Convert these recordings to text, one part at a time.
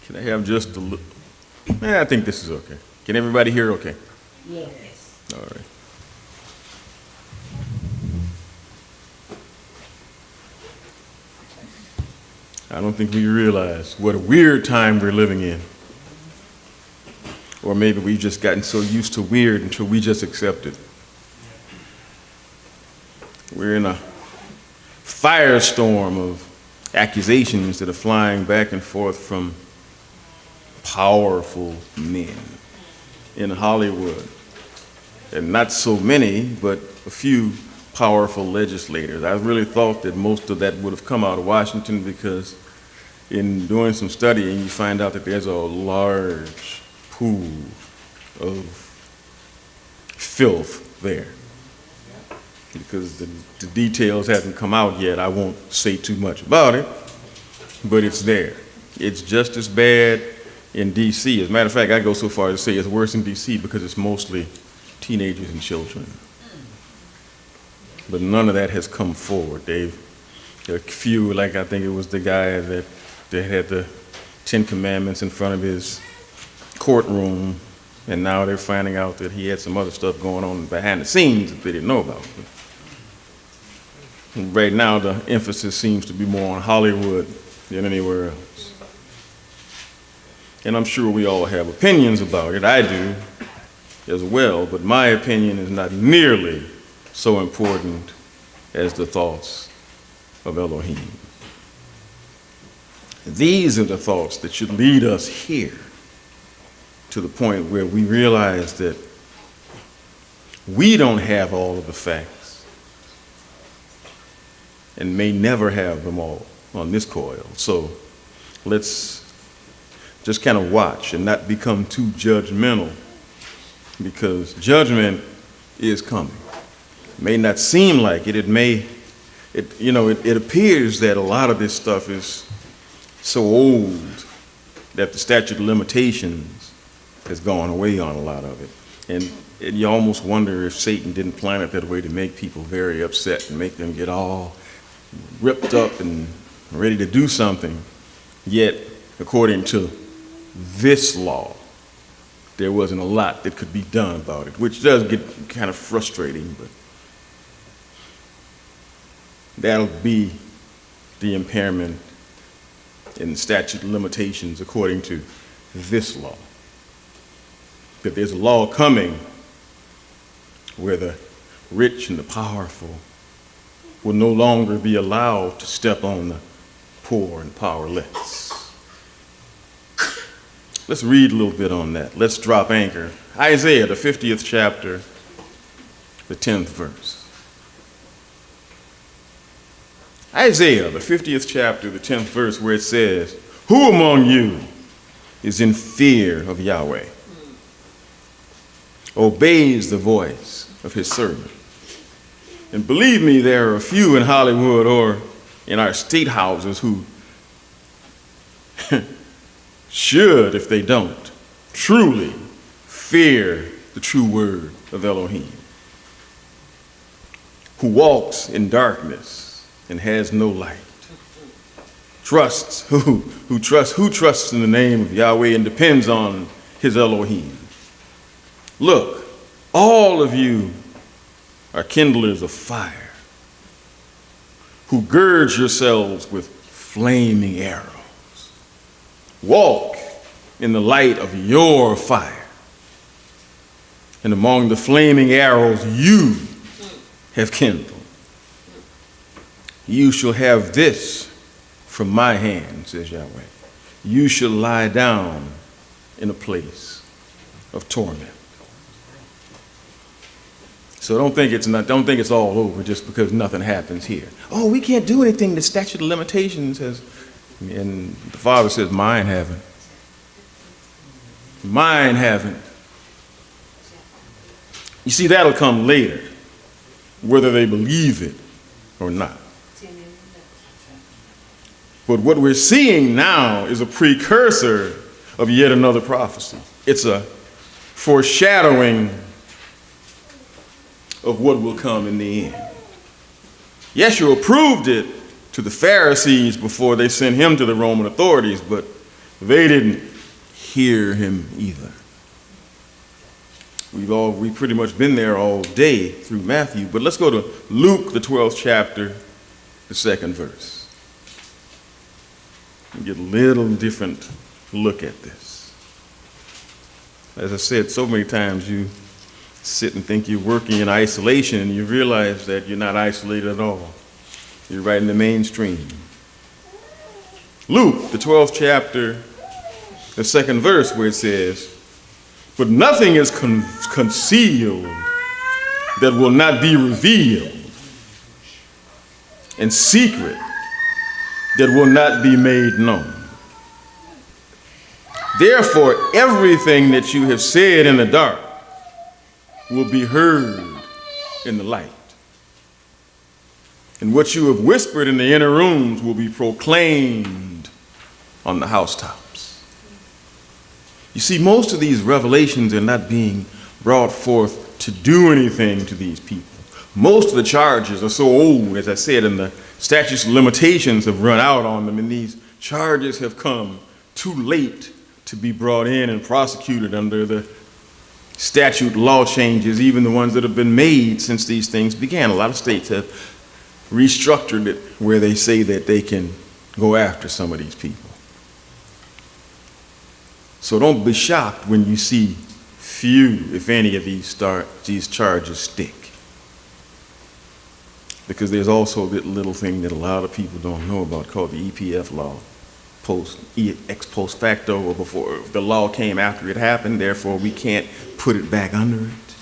Can I have just a little? I think this is okay. Can everybody hear okay? Yes. All right. I don't think we realize what a weird time we're living in. Or maybe we've just gotten so used to weird until we just accept it. We're in a firestorm of accusations that are flying back and forth from powerful men in Hollywood. And not so many, but a few powerful legislators. I really thought that most of that would have come out of Washington, because in doing some studying, you find out that there's a large pool of filth there. Because the details haven't come out yet, I won't say too much about it, but it's there. It's just as bad in D.C. As a matter of fact, I go so far as to say it's worse in D.C. because it's mostly teenagers and children. But none of that has come forward. There are a few, like I think it was the guy that had the 10 Commandments in front of his courtroom, and now they're finding out that he had some other stuff going on behind the scenes that they didn't know about. And right now, the emphasis seems to be more on Hollywood than anywhere else. And I'm sure we all have opinions about it. I do as well, but my opinion is not nearly so important as the thoughts of Elohim. These are the thoughts that should lead us here to the point where we realize that we don't have all of the facts and may never have them all on this coil. So let's just kind of watch and not become too judgmental, because judgment is coming. It may not seem like it. It appears that a lot of this stuff is so old that the statute of limitations has gone away on a lot of it. And you almost wonder if Satan didn't plan it that way to make people very upset and make them get all ripped up and ready to do something. Yet, according to this law, there wasn't a lot that could be done about it, which does get kind of frustrating, but that'll be the impairment in the statute of limitations according to this law. That there's a law coming where the rich and the powerful will no longer be allowed to step on the poor and powerless. Let's read a little bit on that. Let's drop anchor. Isaiah, the 50th chapter, the 10th verse. Isaiah, the 50th chapter, the 10th verse, where it says, "Who among you is in fear of Yahweh, obeys the voice of his servant?" And believe me, there are a few in Hollywood or in our state houses who should, if they don't, truly fear the true word of Elohim, who walks in darkness and has no light. Who trusts in the name of Yahweh and depends on his Elohim. Look, all of you are kindlers of fire, who gird yourselves with flaming arrows. Walk in the light of your fire, and among the flaming arrows you have kindled. You shall have this from my hand, says Yahweh. You shall lie down in a place of torment. So don't think it's all over just because nothing happens here. Oh, we can't do anything. The statute of limitations has, and the Father says, mine haven't. Mine haven't. You see, that'll come later, whether they believe it or not. But what we're seeing now is a precursor of yet another prophecy. It's a foreshadowing of what will come in the end. Yeshua proved it to the Pharisees before they sent him to the Roman authorities, but They didn't hear him either. We've pretty much been there all day through Matthew, but let's go to Luke, the 12th chapter, the 2nd verse. And get a little different look at this. As I said so many times, you sit and think you're working in isolation, and you realize that you're not isolated at all. You're right in the mainstream. Luke, the 12th chapter, the 2nd verse, where it says, "But nothing is concealed that will not be revealed, and secret that will not be made known. Therefore, everything that you have said in the dark will be heard in the light. And what you have whispered in the inner rooms will be proclaimed on the housetops." You see, most of these revelations are not being brought forth to do anything to these people. Most of the charges are so old, as I said, and the statutes of limitations have run out on them, and these charges have come too late to be brought in and prosecuted under the statute law changes, even the ones that have been made since these things began. A lot of states have restructured it where they say that they can go after some of these people. So don't be shocked when you see few, if any, of these charges stick. Because there's also that little thing that a lot of people don't know about called the EPF law, ex post facto, or before the law came after it happened, therefore we can't put it back under it.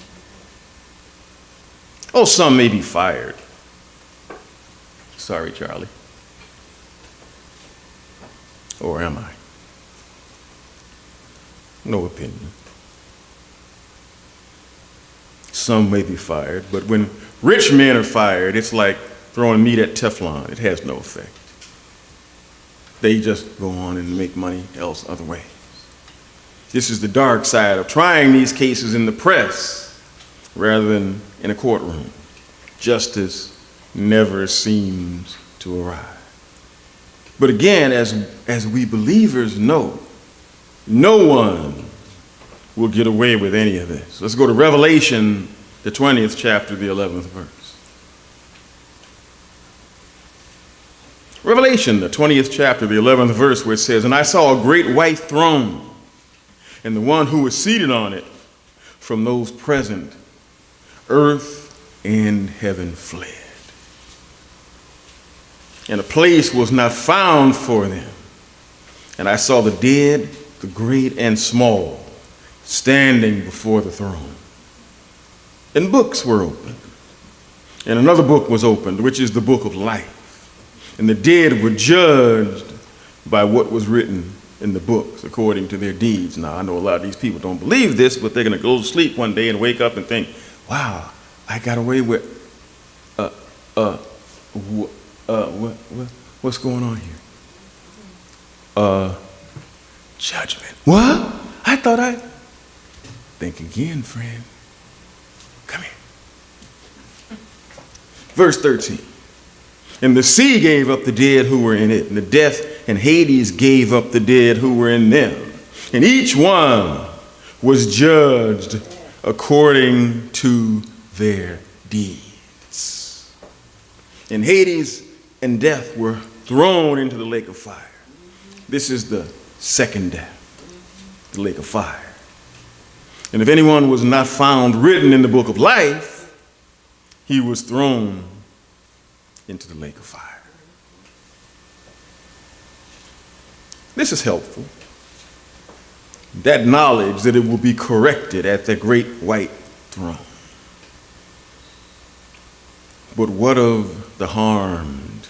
Oh, some may be fired. Sorry, Charlie. Or am I? No opinion. Some may be fired, but when rich men are fired, it's like throwing meat at Teflon. It has no effect. They just go on and make money else other ways. This is the dark side of trying these cases in the press rather than in a courtroom. Justice never seems to arrive. But again, as we believers know, no one will get away with any of this. Let's go to Revelation, the 20th chapter, the 11th verse. Revelation, the 20th chapter, the 11th verse, where it says, "And I saw a great white throne, and the one who was seated on it, from those present, earth and heaven fled. And a place was not found for them. And I saw the dead, the great and small, standing before the throne. And books were opened. And another book was opened, which is the book of life. And the dead were judged by what was written in the books according to their deeds." Now, I know a lot of these people don't believe this, but they're going to go to sleep one day and wake up and think, wow, I got away with, what's going on here? Judgment. What? Think again, friend. Come here. Verse 13. "And the sea gave up the dead who were in it, and the death and Hades gave up the dead who were in them. And each one was judged according to their deeds. And Hades and death were thrown into the lake of fire." This is the second death, the lake of fire. "And if anyone was not found written in the book of life, he was thrown into the lake of fire." This is helpful. That knowledge that it will be corrected at the great white throne. But what of the harmed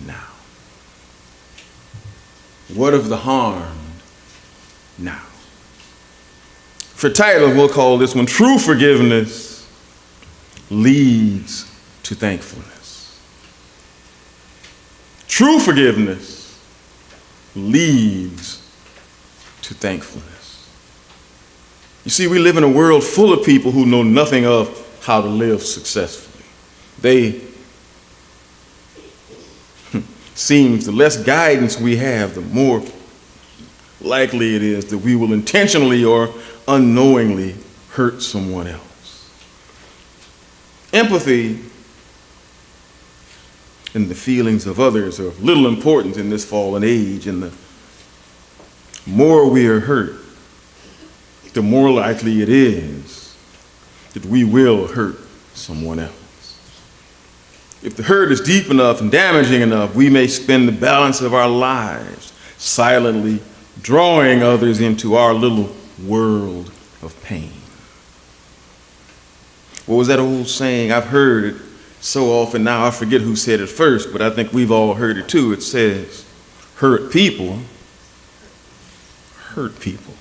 now? What of the harmed now? For title, we'll call this one, "True Forgiveness Leads to Thankfulness." True forgiveness leads to thankfulness. You see, we live in a world full of people who know nothing of how to live successfully. Seems the less guidance we have, the more likely it is that we will intentionally or unknowingly hurt someone else. Empathy and the feelings of others are of little importance in this fallen age, and the more we are hurt, the more likely it is that we will hurt someone else. If the hurt is deep enough and damaging enough, we may spend the balance of our lives silently drawing others into our little world of pain. What was that old saying? I've heard it so often now, I forget who said it first, but I think we've all heard it too. It says, hurt people hurt people.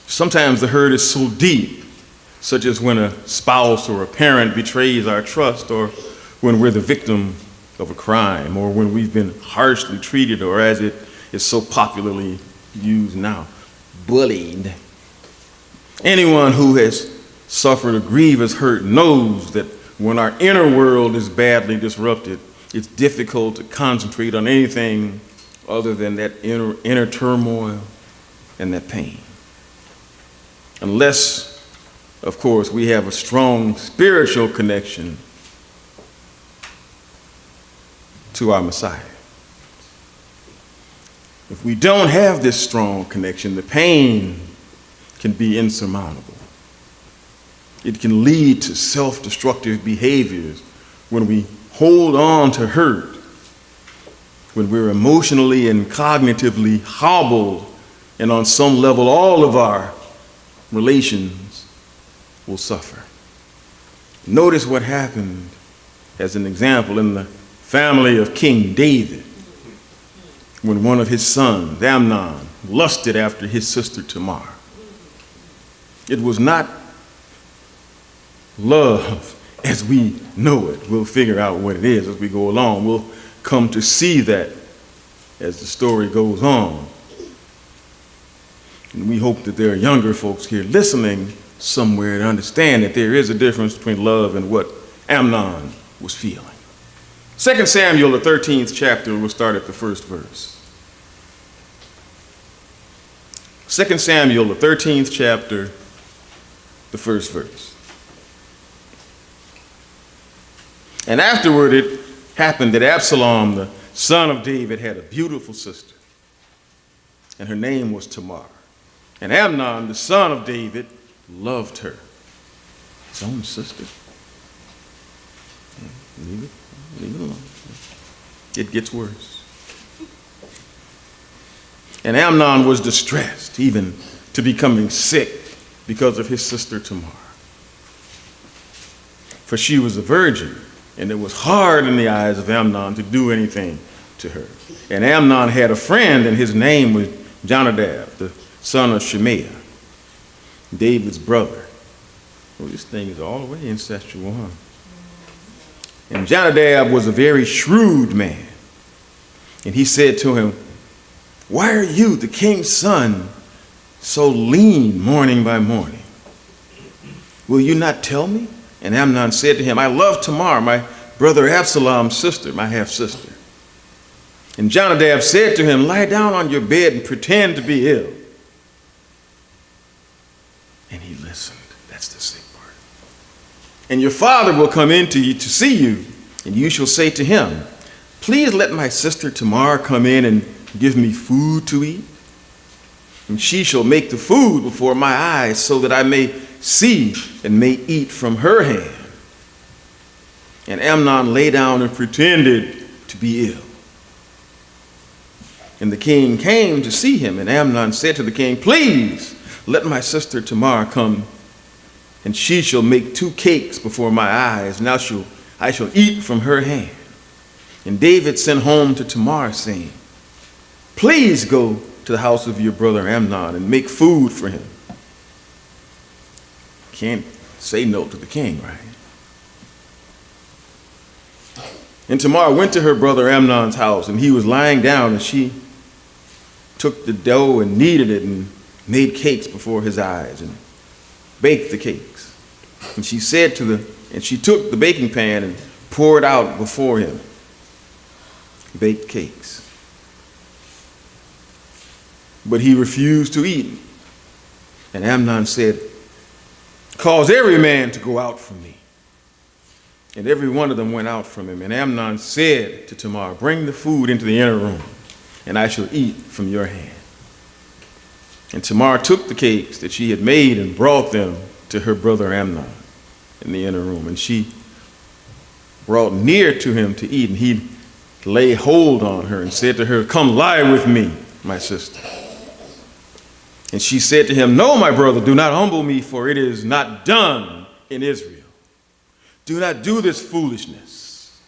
Sometimes the hurt is so deep, such as when a spouse or a parent betrays our trust, or when we're the victim of a crime, or when we've been harshly treated, or as it is so popularly used now, bullied. Anyone who has suffered a grievous hurt knows that when our inner world is badly disrupted, it's difficult to concentrate on anything other than that inner turmoil and that pain. Unless, of course, we have a strong spiritual connection to our Messiah. If we don't have this strong connection, the pain can be insurmountable. It can lead to self-destructive behaviors when we hold on to hurt, when we're emotionally and cognitively hobbled, and on some level all of our relations will suffer. Notice what happened, as an example, in the family of King David, when one of his sons, Amnon, lusted after his sister Tamar. It was not love as we know it. We'll figure out what it is as we go along. We'll come to see that as the story goes on. And we hope that there are younger folks here listening somewhere to understand that there is a difference between love and what Amnon was feeling. 2 Samuel, the 13th chapter, we'll start at the first verse. 2 Samuel, the 13th chapter, the first verse. And afterward it happened that Absalom, the son of David, had a beautiful sister, and her name was Tamar. And Amnon, the son of David, loved her. His own sister. Leave it alone. It gets worse. And Amnon was distressed, even to becoming sick, because of his sister Tamar. For she was a virgin, and it was hard in the eyes of Amnon to do anything to her. And Amnon had a friend, and his name was Jonadab, the son of Shimea, David's brother. Well, this thing is all the way incestual, huh? And Jonadab was a very shrewd man. And he said to him, "Why are you, the king's son, so lean morning by morning? Will you not tell me?" And Amnon said to him, "I love Tamar, my brother Absalom's sister, my half-sister." And Jonadab said to him, "Lie down on your bed and pretend to be ill." And he listened. That's the sick part. "And your father will come in to you to see you, and you shall say to him, 'Please let my sister Tamar come in and give me food to eat. And she shall make the food before my eyes, so that I may see and may eat from her hand.' And Amnon lay down and pretended to be ill. And the king came to see him, and Amnon said to the king, 'Please let my sister Tamar come, and she shall make 2 cakes before my eyes, and I shall eat from her hand.' And David sent home to Tamar, saying, 'Please go to the house of your brother Amnon and make food for him.'" Can't say no to the king, right? And Tamar went to her brother Amnon's house, and he was lying down, and she took the dough and kneaded it and made cakes before his eyes and baked the cakes. And she took the baking pan and poured out before him baked cakes. but he refused to eat. And Amnon said, cause every man to go out from me. And every one of them went out from him. And Amnon said to Tamar, bring the food into the inner room, and I shall eat from your hand. And Tamar took the cakes that she had made and brought them to her brother Amnon in the inner room. And she brought near to him to eat, and he laid hold on her and said to her, come lie with me, my sister. And she said to him, no, my brother, do not humble me, for it is not done in Israel. Do not do this foolishness.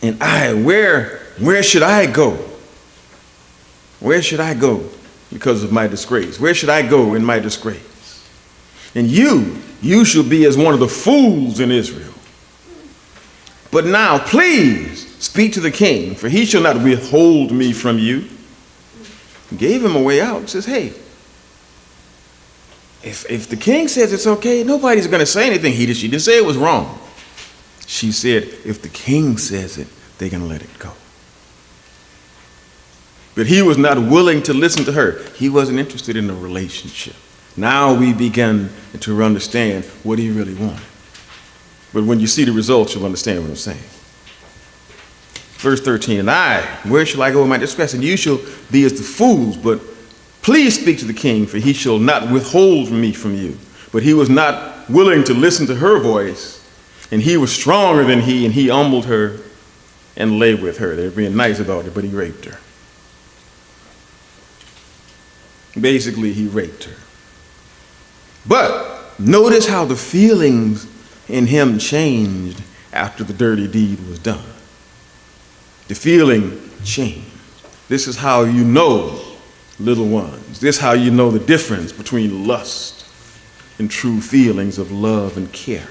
And where should I go? Where should I go because of my disgrace? Where should I go in my disgrace? And you shall be as one of the fools in Israel. But now, please speak to the king, for he shall not withhold me from you. He gave him a way out. He says, hey, if the king says it's okay, nobody's going to say anything. She didn't say it was wrong. She said, if the king says it, they're going to let it go. But he was not willing to listen to her. He wasn't interested in a relationship. Now we begin to understand what he really wanted. But when you see the results, you'll understand what I'm saying. Verse 13, and where shall I go in my distress? And you shall be as the fools, but please speak to the king, for he shall not withhold me from you. But he was not willing to listen to her voice, and he was stronger than he, and he humbled her and lay with her. They were being nice about it, but he raped her. Basically, he raped her. But notice how the feelings in him changed after the dirty deed was done. The feeling changed. This is how you know, little ones. This is how you know the difference between lust and true feelings of love and caring.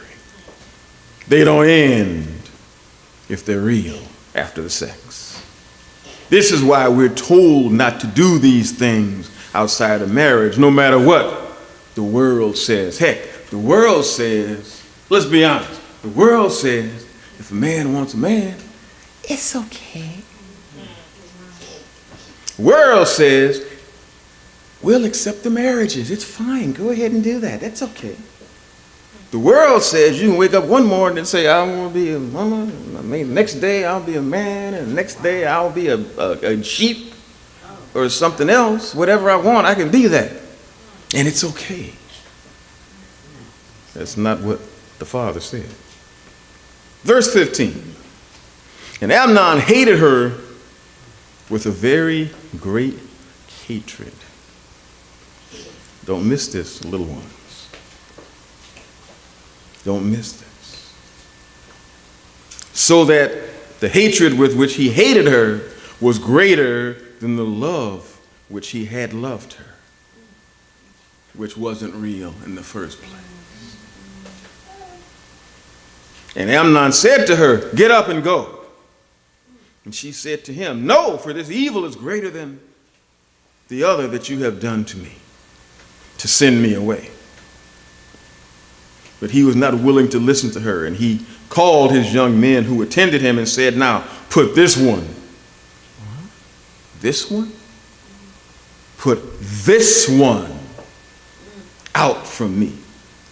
They don't end if they're real after the sex. This is why we're told not to do these things outside of marriage, no matter what the world says. Heck, the world says, let's be honest, the world says if a man wants a man, it's okay. The world says, we'll accept the marriages. It's fine. Go ahead and do that. That's okay. The world says you can wake up one morning and say, I want to be a woman. I mean, the next day I'll be a man, and the next day I'll be a sheep or something else. Whatever I want, I can be that. And it's okay. That's not what the Father said. Verse 15. And Amnon hated her with a very great hatred. Don't miss this, little ones. Don't miss this. So that the hatred with which he hated her was greater than the love which he had loved her, which wasn't real in the first place. And Amnon said to her, get up and go. And she said to him, no, for this evil is greater than the other that you have done to me, to send me away. But he was not willing to listen to her, and he called his young men who attended him and said, now, put this one. This one? Put this one out from me,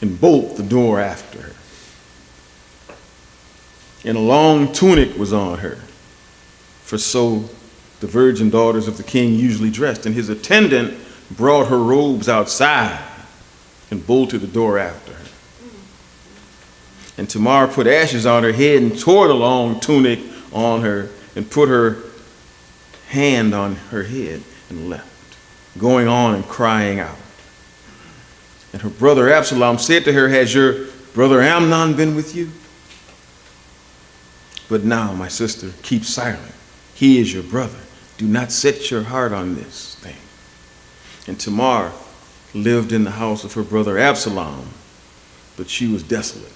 and bolt the door after her. And a long tunic was on her, for so the virgin daughters of the king usually dressed. And his attendant brought her robes outside and bolted the door after her. And Tamar put ashes on her head and tore the long tunic on her and put her hand on her head and left, going on and crying out. And her brother Absalom said to her, has your brother Amnon been with you? But now, my sister, keep silent. He is your brother. Do not set your heart on this thing. And Tamar lived in the house of her brother Absalom, but she was desolate.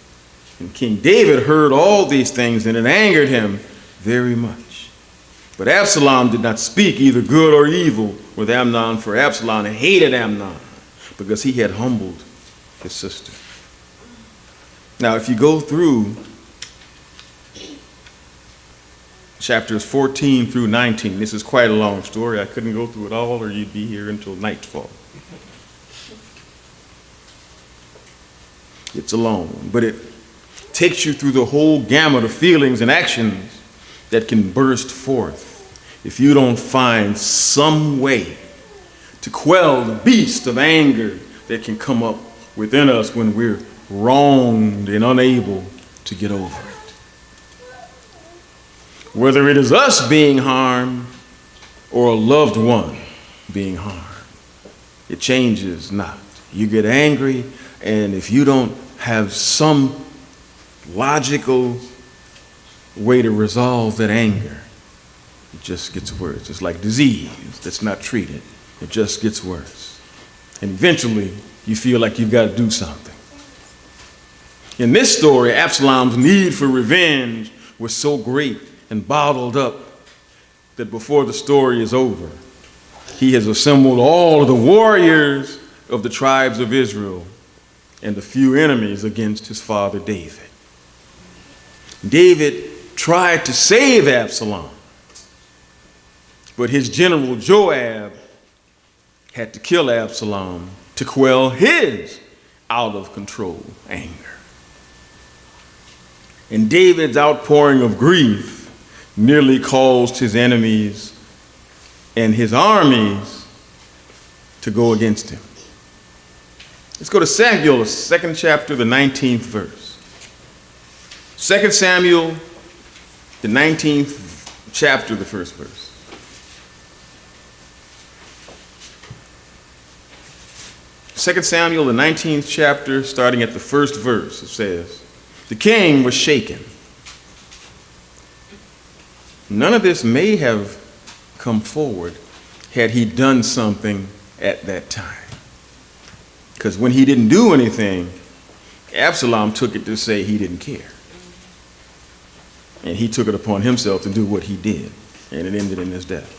And King David heard all these things, and it angered him very much. But Absalom did not speak either good or evil with Amnon, for Absalom hated Amnon because he had humbled his sister. Now, if you go through chapters 14 through 19. This is quite a long story. I couldn't go through it all, or you'd be here until nightfall. It's long, but it takes you through the whole gamut of feelings and actions that can burst forth if you don't find some way to quell the beast of anger that can come up within us when we're wronged and unable to get over it. Whether it is us being harmed or a loved one being harmed, it changes not. You get angry, and if you don't have some logical way to resolve that anger, it just gets worse. It's like disease that's not treated. It just gets worse. And eventually, you feel like you've got to do something. In this story, Absalom's need for revenge was so great and bottled up that before the story is over, he has assembled all of the warriors of the tribes of Israel and a few enemies against his father David. David tried to save Absalom, but his general Joab had to kill Absalom to quell his out-of-control anger. And David's outpouring of grief nearly caused his enemies and his armies to go against him. Let's go to Samuel, the 2nd chapter, the 19th verse. 2 Samuel, the 19th chapter, the 1st verse. 2 Samuel, the 19th chapter, starting at the 1st verse, it says, "The king was shaken." None of this may have come forward had he done something at that time. Because when he didn't do anything, Absalom took it to say he didn't care. And he took it upon himself to do what he did, and it ended in his death.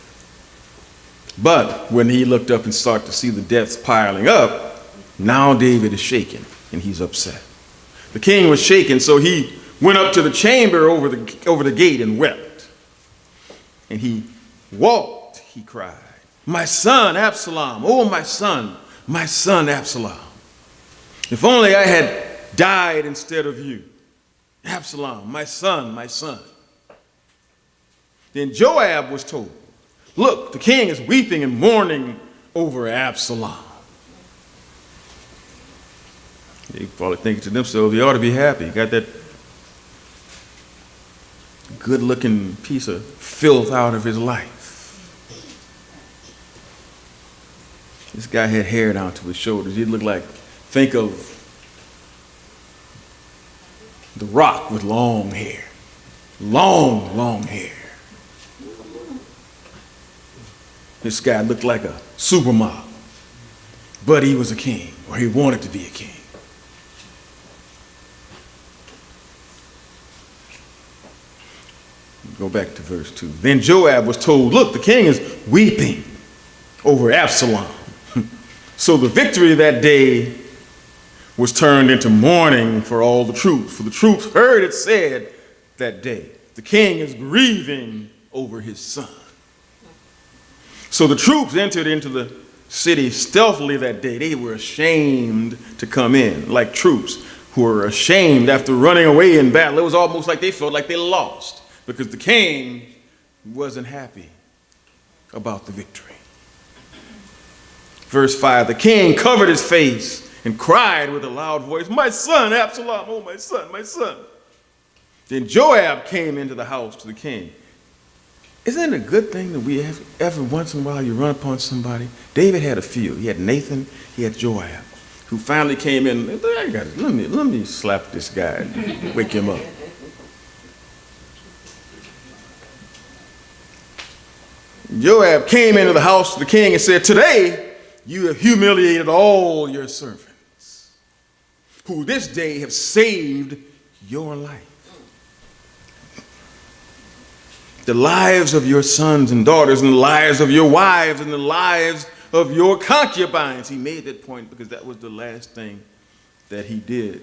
But when he looked up and started to see the deaths piling up, now David is shaken, and he's upset. The king was shaken, so he went up to the chamber over the gate and wept. And he walked, he cried, "My son Absalom, oh my son Absalom. If only I had died instead of you. Absalom, my son, my son." Then Joab was told, "Look, the king is weeping and mourning over Absalom." They probably thinking to themselves, they ought to be happy. Got that good-looking piece of filth out of his life. This guy had hair down to his shoulders. He looked like, think of The Rock with long hair. Long hair. This guy looked like a supermodel, but he was a king, or he wanted to be a king. Go back to verse 2. Then Joab was told, "Look, the king is weeping over Absalom." So the victory that day was turned into mourning for all the troops. For the troops heard it said that day, "The king is grieving over his son." So the troops entered into the city stealthily that day. They were ashamed to come in, like troops who were ashamed after running away in battle. It was almost like they felt like they lost, because the king wasn't happy about the victory. Verse 5, the king covered his face and cried with a loud voice, "My son, Absalom, oh my son, my son." Then Joab came into the house to the king. Isn't it a good thing that we have, every once in a while you run upon somebody? David had a few. He had Nathan, he had Joab, who finally came in. Let me slap this guy and wake him up. Joab came into the house of the king and said, "Today you have humiliated all your servants, who this day have saved your life. The lives of your sons and daughters, and the lives of your wives, and the lives of your concubines." He made that point because that was the last thing that he did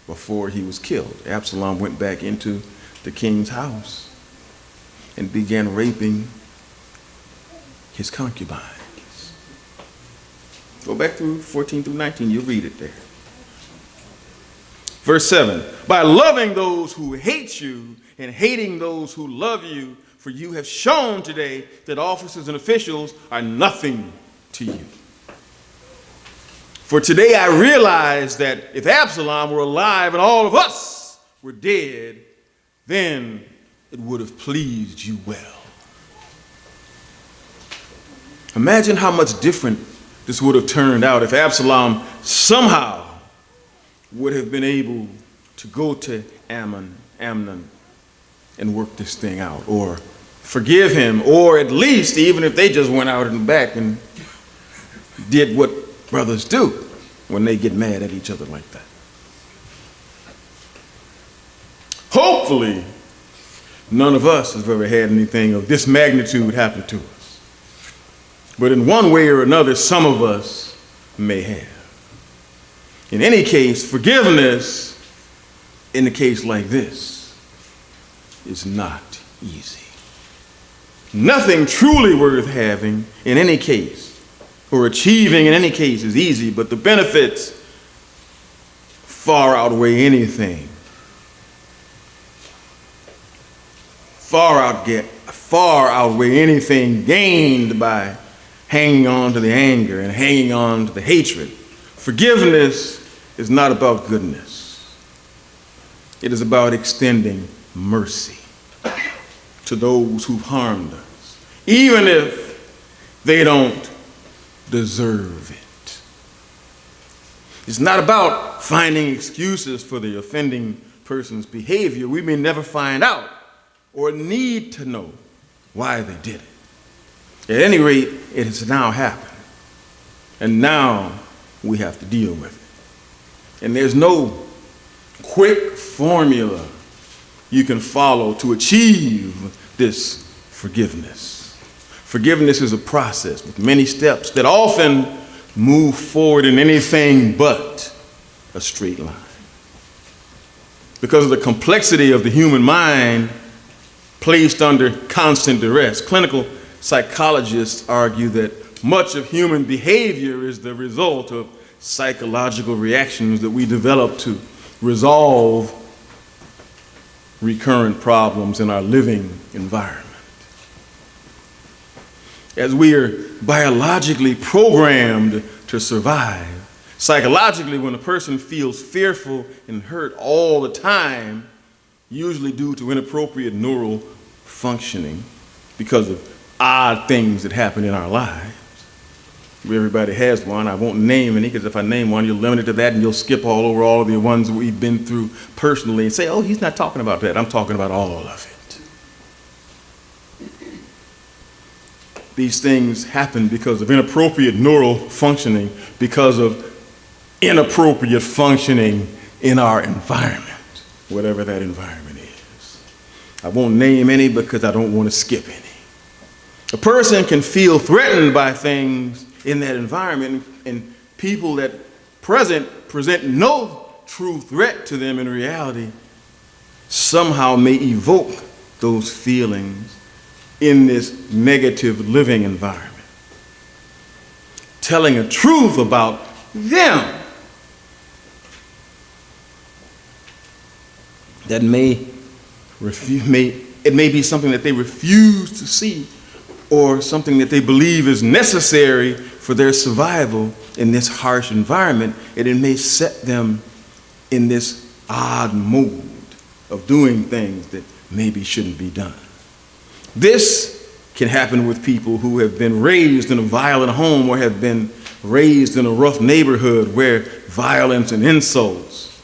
before he was killed. Absalom went back into the king's house. and began raping his concubines. Go back through 14 through 19, you'll read it there. Verse 7, by loving those who hate you and hating those who love you, for you have shown today that officers and officials are nothing to you. For today I realize that if Absalom were alive and all of us were dead, then it would have pleased you well. Imagine how much different this would have turned out if Absalom somehow would have been able to go to Amnon, and work this thing out, or forgive him, or at least even if they just went out in the back and did what brothers do when they get mad at each other like that. Hopefully, none of us has ever had anything of this magnitude happen to us. But in one way or another, some of us may have. In any case, forgiveness in a case like this is not easy. Nothing truly worth having in any case or achieving in any case is easy, but the benefits far outweigh anything. Far outweigh anything gained by hanging on to the anger and hanging on to the hatred. Forgiveness is not about goodness. It is about extending mercy to those who've harmed us, even if they don't deserve it. It's not about finding excuses for the offending person's behavior. We may never find out or need to know why they did it. At any rate, it has now happened, and now we have to deal with it. And there's no quick formula you can follow to achieve this forgiveness. Forgiveness is a process with many steps that often move forward in anything but a straight line. Because of the complexity of the human mind placed under constant duress, clinical psychologists argue that much of human behavior is the result of psychological reactions that we develop to resolve recurrent problems in our living environment. As we are biologically programmed to survive, psychologically, when a person feels fearful and hurt all the time, usually due to inappropriate neural functioning because of odd things that happen in our lives. Everybody has one. I won't name any, because if I name one, you'll limit it to that, and you'll skip all over all of the ones we've been through personally and say, oh, he's not talking about that. I'm talking about all of it. These things happen because of inappropriate neural functioning, because of inappropriate functioning in our environment, whatever that environment is. I won't name any because I don't want to skip any. A person can feel threatened by things in that environment, and people that present no true threat to them in reality somehow may evoke those feelings in this negative living environment. Telling a truth about them that may be something that they refuse to see, or something that they believe is necessary for their survival in this harsh environment, and it may set them in this odd mood of doing things that maybe shouldn't be done. This can happen with people who have been raised in a violent home or have been raised in a rough neighborhood where violence and insults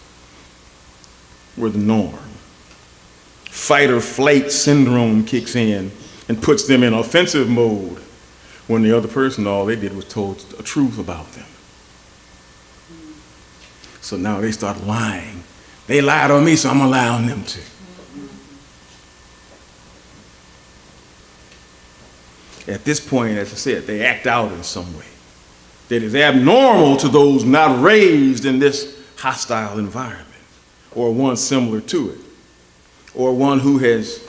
were the norm. Fight or flight syndrome kicks in and puts them in offensive mode when the other person, all they did was told a truth about them. So now they start lying. They lied on me, so I'm gonna lie on them too. At this point, as I said, they act out in some way that is abnormal to those not raised in this hostile environment, or one similar to it, or one who has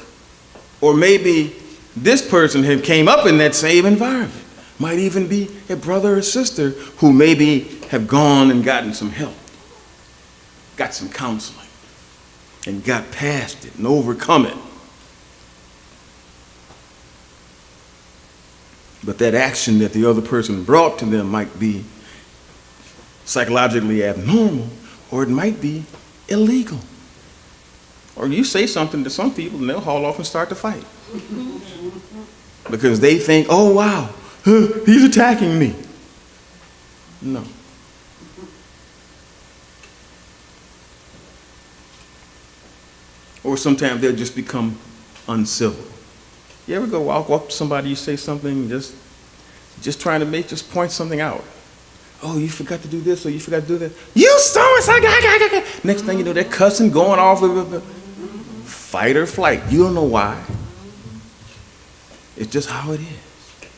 Or maybe this person had came up in that same environment. Might even be a brother or sister who maybe have gone and gotten some help, got some counseling, and got past it and overcome it. But that action that the other person brought to them might be psychologically abnormal, or it might be illegal. Or you say something to some people and they'll haul off and start to fight. Because they think, oh wow, he's attacking me. No. Or sometimes they'll just become uncivil. You ever go walk up to somebody, you say something, just trying to just point something out. Oh, you forgot to do this, or you forgot to do that. You so and so. Next thing you know, they're cussing, going off. Fight or flight. You don't know why. It's just how it is.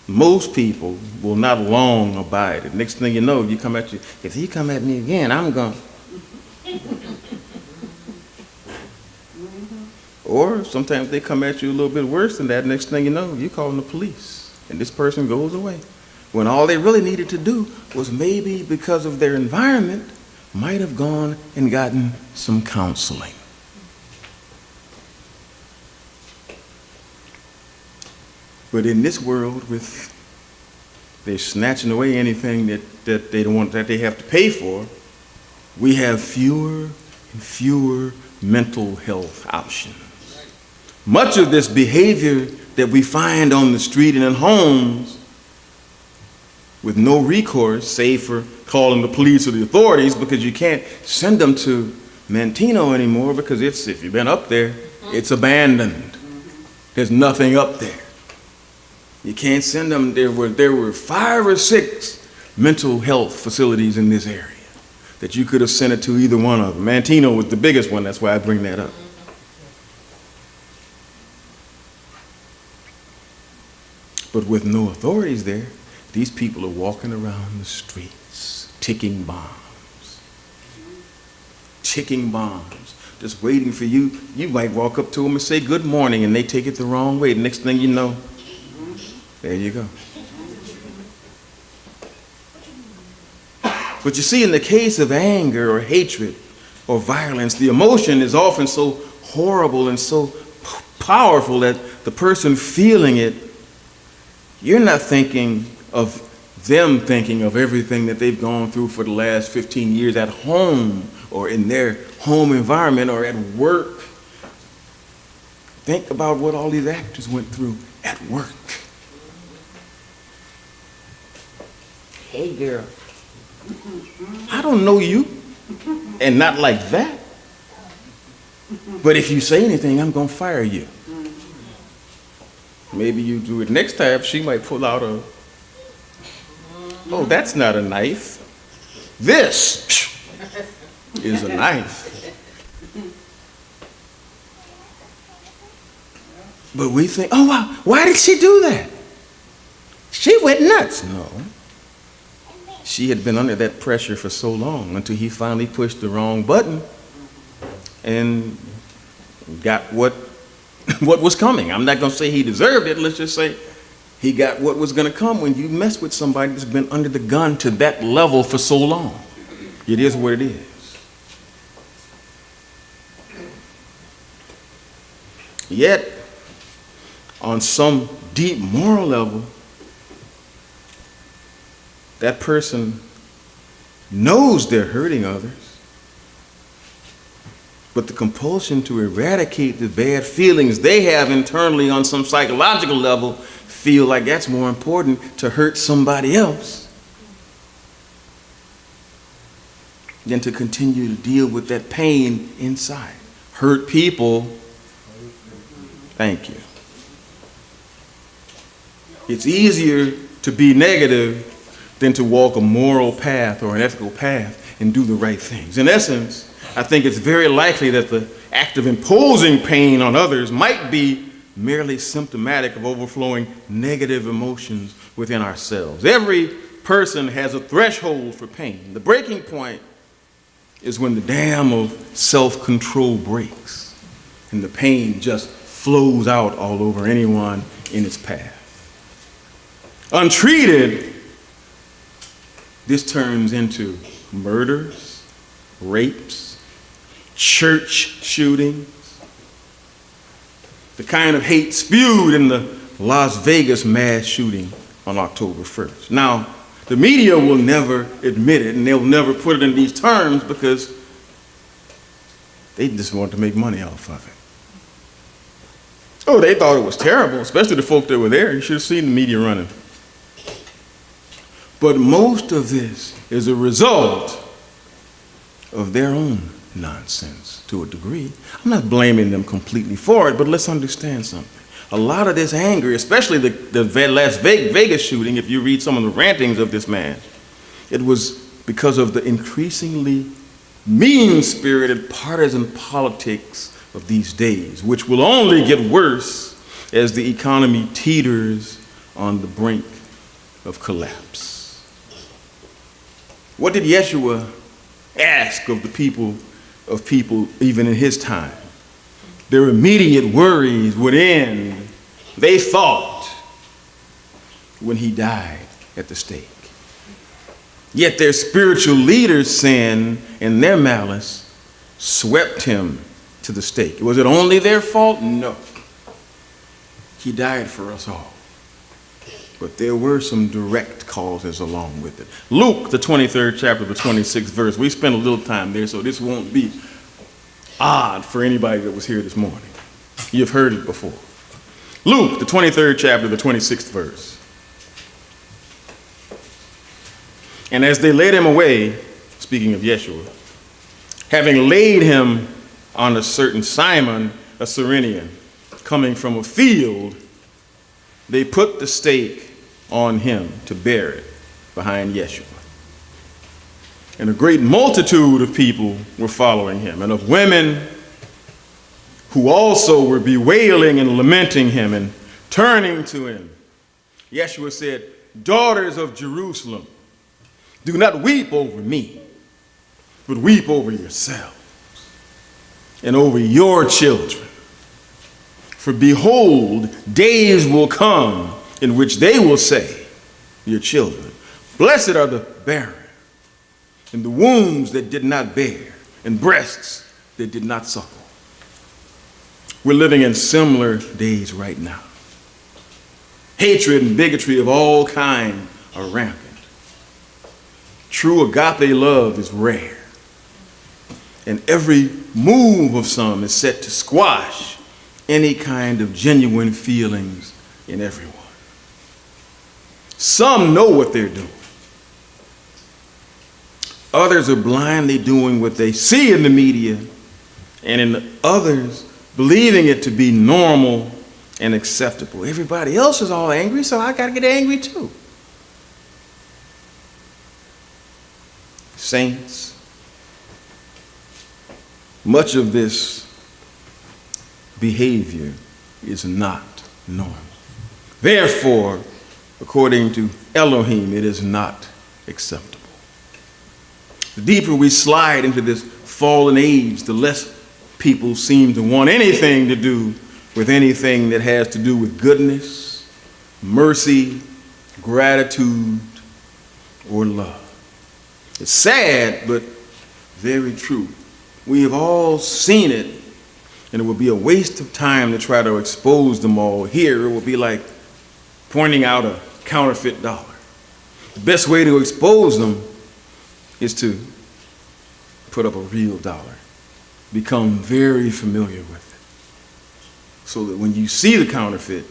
Most people will not long abide it. Next thing you know, you come at you. If he come at me again, I'm gonna. Or sometimes they come at you a little bit worse than that. Next thing you know, you calling the police, and this person goes away. When all they really needed to do was maybe because of their environment, might have gone and gotten some counseling. But in this world, they're snatching away anything that they don't want, that they have to pay for, we have fewer and fewer mental health options. Much of this behavior that we find on the street and in homes with no recourse, save for calling the police or the authorities, because you can't send them to Mantino anymore because if you've been up there, it's abandoned. There's nothing up there. You can't send them. There were 5 or 6 mental health facilities in this area that you could have sent it to, either one of them. Mantino was the biggest one, that's why I bring that up. But with no authorities there, these people are walking around the streets, ticking bombs, just waiting for you. You might walk up to them and say good morning, and they take it the wrong way. The next thing you know, there you go. But you see, in the case of anger or hatred or violence, the emotion is often so horrible and so powerful that the person feeling it, you're not thinking of them thinking of everything that they've gone through for the last 15 years at home or in their home environment or at work. Think about what all these actors went through at work. Hey girl, I don't know you, and not like that. But if you say anything, I'm gonna fire you. Maybe you do it next time, she might pull out a, oh, that's not a knife. This is a knife. But we think, oh, wow, why did she do that? She went nuts. No. She had been under that pressure for so long until he finally pushed the wrong button and got what was coming. I'm not going to say he deserved it. Let's just say he got what was going to come when you mess with somebody that's been under the gun to that level for so long. It is what it is. Yet, on some deep moral level, that person knows they're hurting others, but the compulsion to eradicate the bad feelings they have internally on some psychological level feel like that's more important to hurt somebody else than to continue to deal with that pain inside. Hurt people, thank you. It's easier to be negative than to walk a moral path or an ethical path and do the right things. In essence, I think it's very likely that the act of imposing pain on others might be merely symptomatic of overflowing negative emotions within ourselves. Every person has a threshold for pain. The breaking point is when the dam of self-control breaks and the pain just flows out all over anyone in its path. Untreated, this turns into murders, rapes, church shootings, the kind of hate spewed in the Las Vegas mass shooting on October 1st. Now, the media will never admit it, and they'll never put it in these terms because they just want to make money off of it. Oh, they thought it was terrible, especially the folk that were there. You should have seen the media running. But most of this is a result of their own nonsense to a degree. I'm not blaming them completely for it, but let's understand something. A lot of this anger, especially the Las Vegas shooting, if you read some of the rantings of this man, it was because of the increasingly mean-spirited partisan politics of these days, which will only get worse as the economy teeters on the brink of collapse. What did Yeshua ask of the people even in his time? Their immediate worries would end, they thought, when he died at the stake. Yet their spiritual leaders' sin and their malice swept him to the stake. Was it only their fault? No. He died for us all. But there were some direct causes along with it. Luke, the 23rd chapter, the 26th verse. We spent a little time there, so this won't be odd for anybody that was here this morning. You've heard it before. Luke, the 23rd chapter, the 26th verse. And as they led him away, speaking of Yeshua, having laid him on a certain Simon, a Cyrenian, coming from a field, they put the stake on him to bear it behind Yeshua. And a great multitude of people were following him, and of women who also were bewailing and lamenting him and turning to him. Yeshua said, "Daughters of Jerusalem, do not weep over me, but weep over yourselves and over your children. For behold, days will come in which they will say, your children, blessed are the barren, and the wombs that did not bear, and breasts that did not suckle." We're living in similar days right now. Hatred and bigotry of all kinds are rampant. True agape love is rare. And every move of some is set to squash any kind of genuine feelings in everyone. Some know what they're doing. Others are blindly doing what they see in the media, and in others believing it to be normal and acceptable. Everybody else is all angry, so I got to get angry too. Saints, much of this behavior is not normal. Therefore, according to Elohim, it is not acceptable. The deeper we slide into this fallen age, the less people seem to want anything to do with anything that has to do with goodness, mercy, gratitude, or love. It's sad, but very true. We have all seen it, and it would be a waste of time to try to expose them all here. It would be like pointing out a counterfeit dollar. The best way to expose them is to put up a real dollar. Become very familiar with it. So that when you see the counterfeit,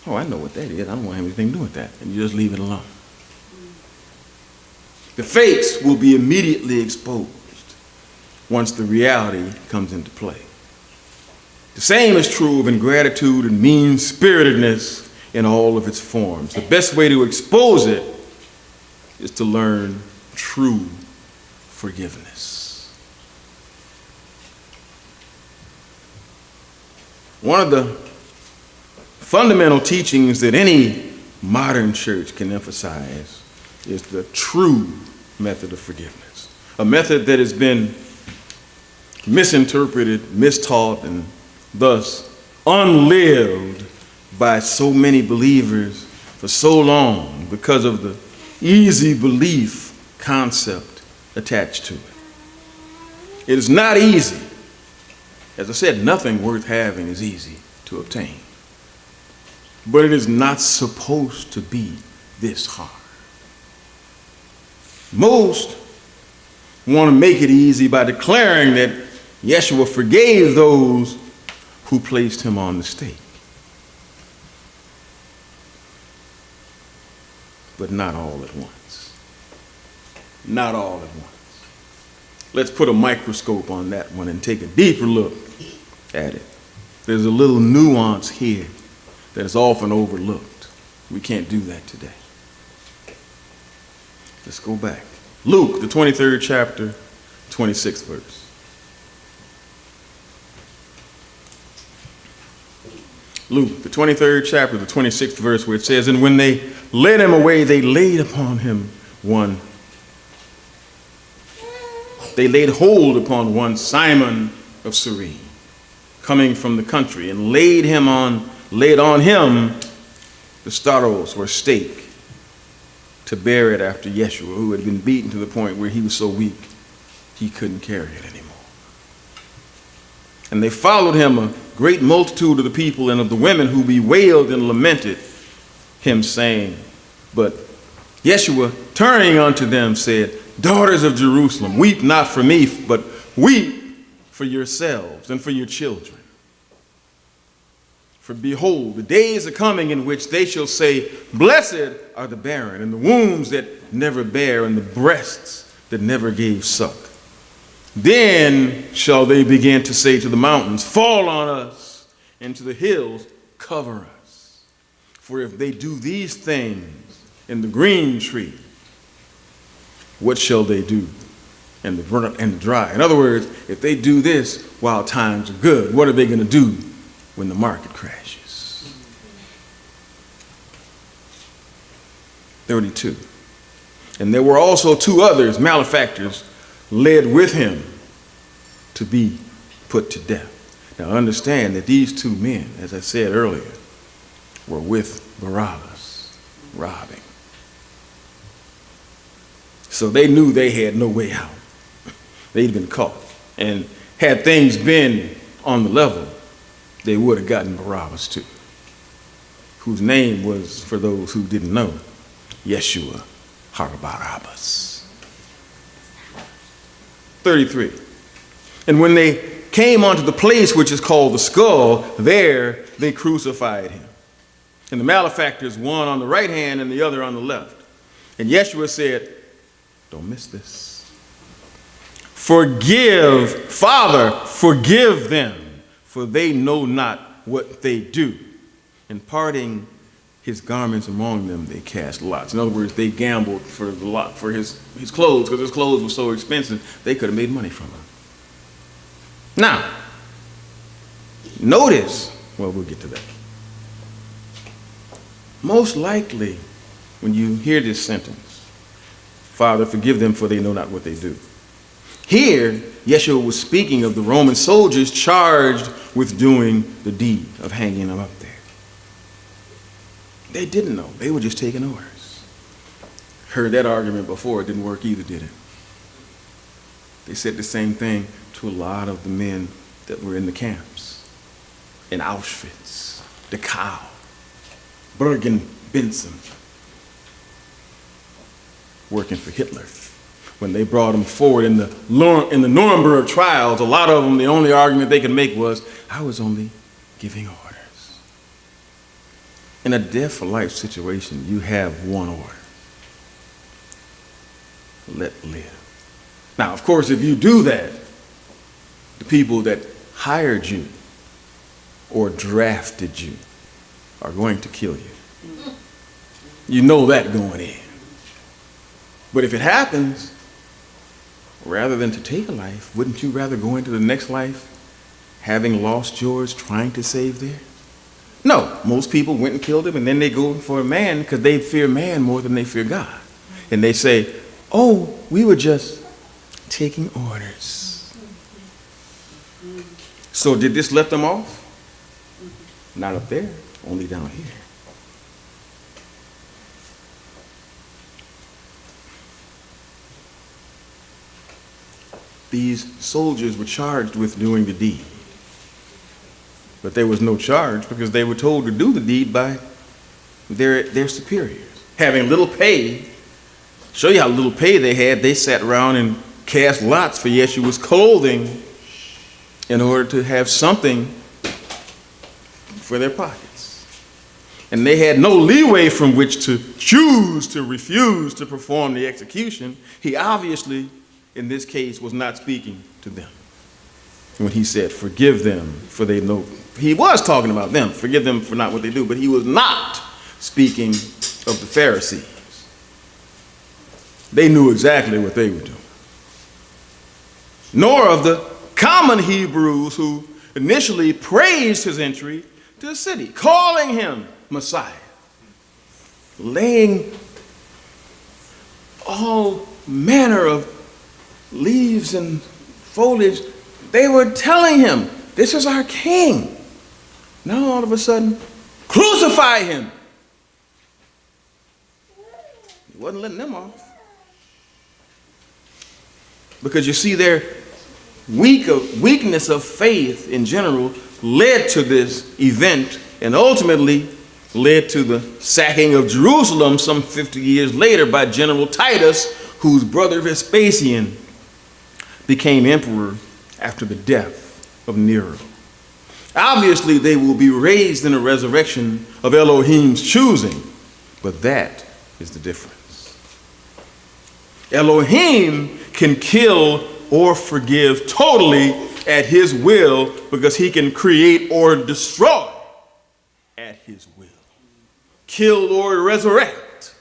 oh, I know what that is. I don't want to have anything to do with that. And you just leave it alone. The fakes will be immediately exposed once the reality comes into play. The same is true of ingratitude and mean-spiritedness in all of its forms. The best way to expose it is to learn true forgiveness. One of the fundamental teachings that any modern church can emphasize is the true method of forgiveness, a method that has been misinterpreted, mistaught, and thus unlived by so many believers for so long because of the easy belief concept attached to it. It is not easy. As I said, nothing worth having is easy to obtain. But it is not supposed to be this hard. Most want to make it easy by declaring that Yeshua forgave those who placed him on the stake. But not all at once. Not all at once. Let's put a microscope on that one and take a deeper look at it. There's a little nuance here that is often overlooked. We can't do that today. Let's go back. Luke, the 23rd chapter, 26th verse. Luke, the 23rd chapter, the 26th verse, where it says, "And when they led him away, they laid hold upon one Simon of Cyrene, coming from the country, and laid on him the staros, or stake, to bear it after Yeshua, who had been beaten to the point where he was so weak he couldn't carry it anymore. And they followed him, a great multitude of the people and of the women, who bewailed and lamented him, saying, but Yeshua, turning unto them, said, Daughters of Jerusalem, weep not for me, but weep for yourselves and for your children. For behold, the days are coming in which they shall say, Blessed are the barren, and the wombs that never bare, and the breasts that never gave suck. Then shall they begin to say to the mountains, Fall on us, and to the hills, cover us. For if they do these things in the green tree, what shall they do in the burnt and the dry? In other words, if they do this while times are good, what are they going to do when the market crashes? 32. And there were also two others, malefactors, led with him to be put to death. Now understand that these two men, as I said earlier, were with Barabbas, robbing. So they knew they had no way out. They'd been caught. And had things been on the level, they would have gotten Barabbas too, whose name was, for those who didn't know, Yeshua har Barabbas. 33. And when they came onto the place which is called the Skull, there they crucified him. And the malefactors, one on the right hand and the other on the left. And Yeshua said, don't miss this. Forgive, Father, forgive them, for they know not what they do. And parting his garments among them, they cast lots. In other words, they gambled for the lot, for his clothes, because his clothes were so expensive, they could have made money from them. Now, notice, well, we'll get to that. Most likely, when you hear this sentence, Father, forgive them, for they know not what they do. Here, Yeshua was speaking of the Roman soldiers charged with doing the deed of hanging him up there. They didn't know. They were just taking orders. Heard that argument before. It didn't work either, did it? They said the same thing to a lot of the men that were in the camps. In Auschwitz, Dachau, Bergen-Belsen, working for Hitler. When they brought him forward in the Nuremberg trials, a lot of them, the only argument they could make was, I was only giving orders. In a death for life situation, you have one order. Let live. Now, of course, if you do that, the people that hired you or drafted you are going to kill you. You know that going in. But if it happens, rather than to take a life, wouldn't you rather go into the next life having lost yours, trying to save theirs? No, most people went and killed him, and then they go for a man because they fear man more than they fear God. And they say, oh, we were just taking orders. So did this let them off? Not up there, only down here. These soldiers were charged with doing the deed. But there was no charge because they were told to do the deed by their superiors. Having little pay, show you how little pay they had, they sat around and cast lots for Yeshua's clothing in order to have something for their pockets. And they had no leeway from which to choose to refuse to perform the execution. He obviously, in this case, was not speaking to them when he said, forgive them, for they know. He was talking about them, forgive them for not what they do, but he was not speaking of the Pharisees. They knew exactly what they were doing. Nor of the common Hebrews who initially praised his entry to the city, calling him Messiah, laying all manner of leaves and foliage. They were telling him, this is our king. Now all of a sudden, crucify him. He wasn't letting them off. Because you see, their weakness of faith in general led to this event and ultimately led to the sacking of Jerusalem some 50 years later by General Titus, whose brother Vespasian became emperor after the death of Nero. Obviously, they will be raised in a resurrection of Elohim's choosing, but that is the difference. Elohim can kill or forgive totally at his will because he can create or destroy at his will. Kill or resurrect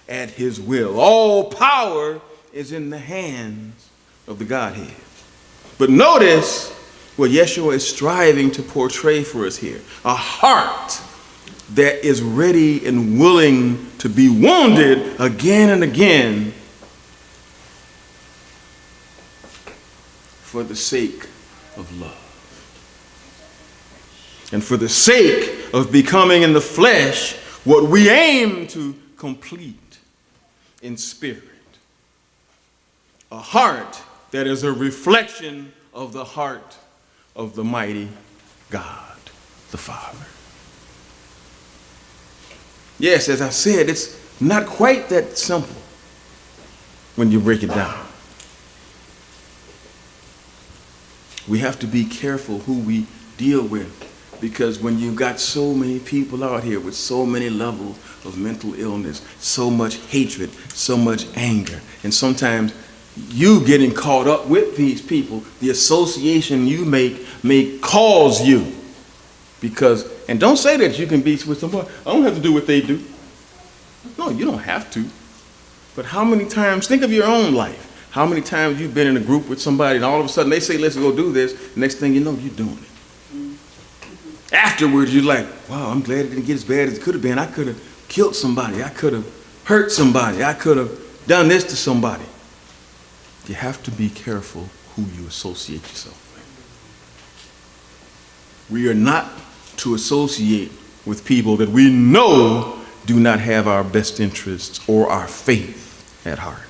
at his will. All power is in the hands of the Godhead. But notice what Yeshua is striving to portray for us here. A heart that is ready and willing to be wounded again and again for the sake of love. And for the sake of becoming in the flesh what we aim to complete in spirit. A heart that is a reflection of the heart of the mighty God, the Father. Yes, as I said, it's not quite that simple when you break it down. We have to be careful who we deal with, because when you've got so many people out here with so many levels of mental illness, so much hatred, so much anger, and sometimes you getting caught up with these people, the association you make may cause you. Because, and don't say that you can be with somebody, I don't have to do what they do. No, you don't have to. But how many times, think of your own life. How many times you've been in a group with somebody and all of a sudden they say, let's go do this. Next thing you know, you're doing it. Afterwards, you're like, wow, I'm glad it didn't get as bad as it could have been. I could have killed somebody. I could have hurt somebody. I could have done this to somebody. You have to be careful who you associate yourself with. We are not to associate with people that we know do not have our best interests or our faith at heart.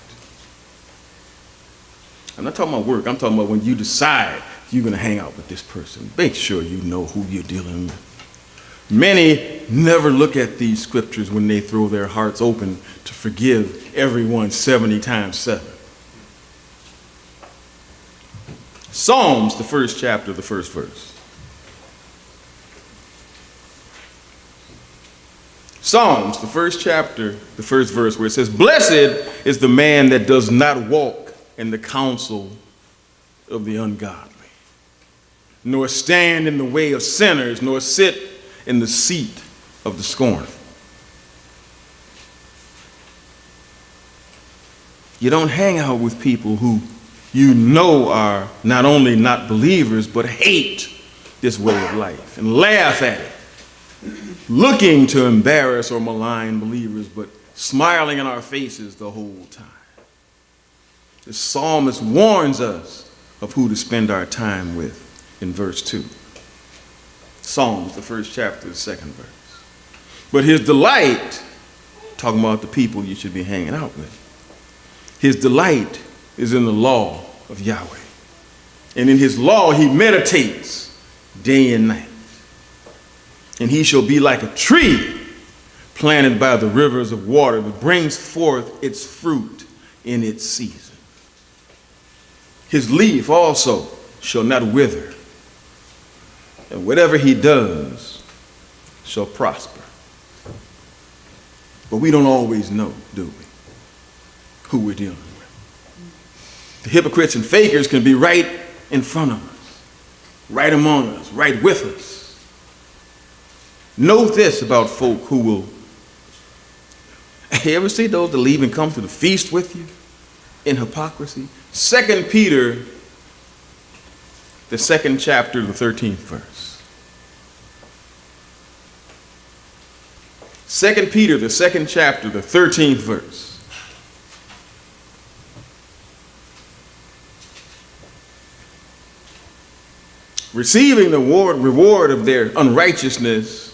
I'm not talking about work. I'm talking about when you decide you're going to hang out with this person. Make sure you know who you're dealing with. Many never look at these scriptures when they throw their hearts open to forgive everyone 70 times 7. Psalms, the first chapter, the first verse. Psalms, the first chapter, the first verse, where it says, blessed is the man that does not walk in the counsel of the ungodly, nor stand in the way of sinners, nor sit in the seat of the scornful. You don't hang out with people who you know are not only not believers, but hate this way of life and laugh at it, looking to embarrass or malign believers, but smiling in our faces the whole time. The psalmist warns us of who to spend our time with in verse 2. Psalms, the first chapter, the second verse. But his delight, talking about the people you should be hanging out with, his delight is in the law of Yahweh. And in his law he meditates day and night. And he shall be like a tree planted by the rivers of water that brings forth its fruit in its season. His leaf also shall not wither, and whatever he does shall prosper. But we don't always know, do we, who we're dealing with. The hypocrites and fakers can be right in front of us, right among us, right with us. Know this about folk who will, you ever see those that leave and come to the feast with you in hypocrisy? 2 Peter, the second chapter, the 13th verse. 2 Peter, the second chapter, the 13th verse. Receiving the reward of their unrighteousness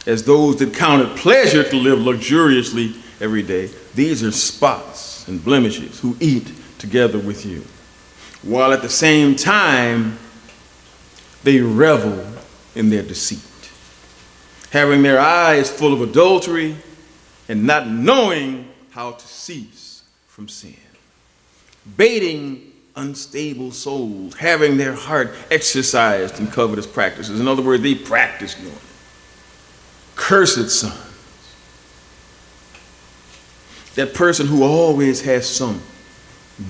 as those that count it pleasure to live luxuriously every day. These are spots and blemishes who eat together with you, while at the same time they revel in their deceit, having their eyes full of adultery and not knowing how to cease from sin, baiting unstable souls, having their heart exercised in covetous practices. In other words, they practice doing it. Cursed sons. That person who always has some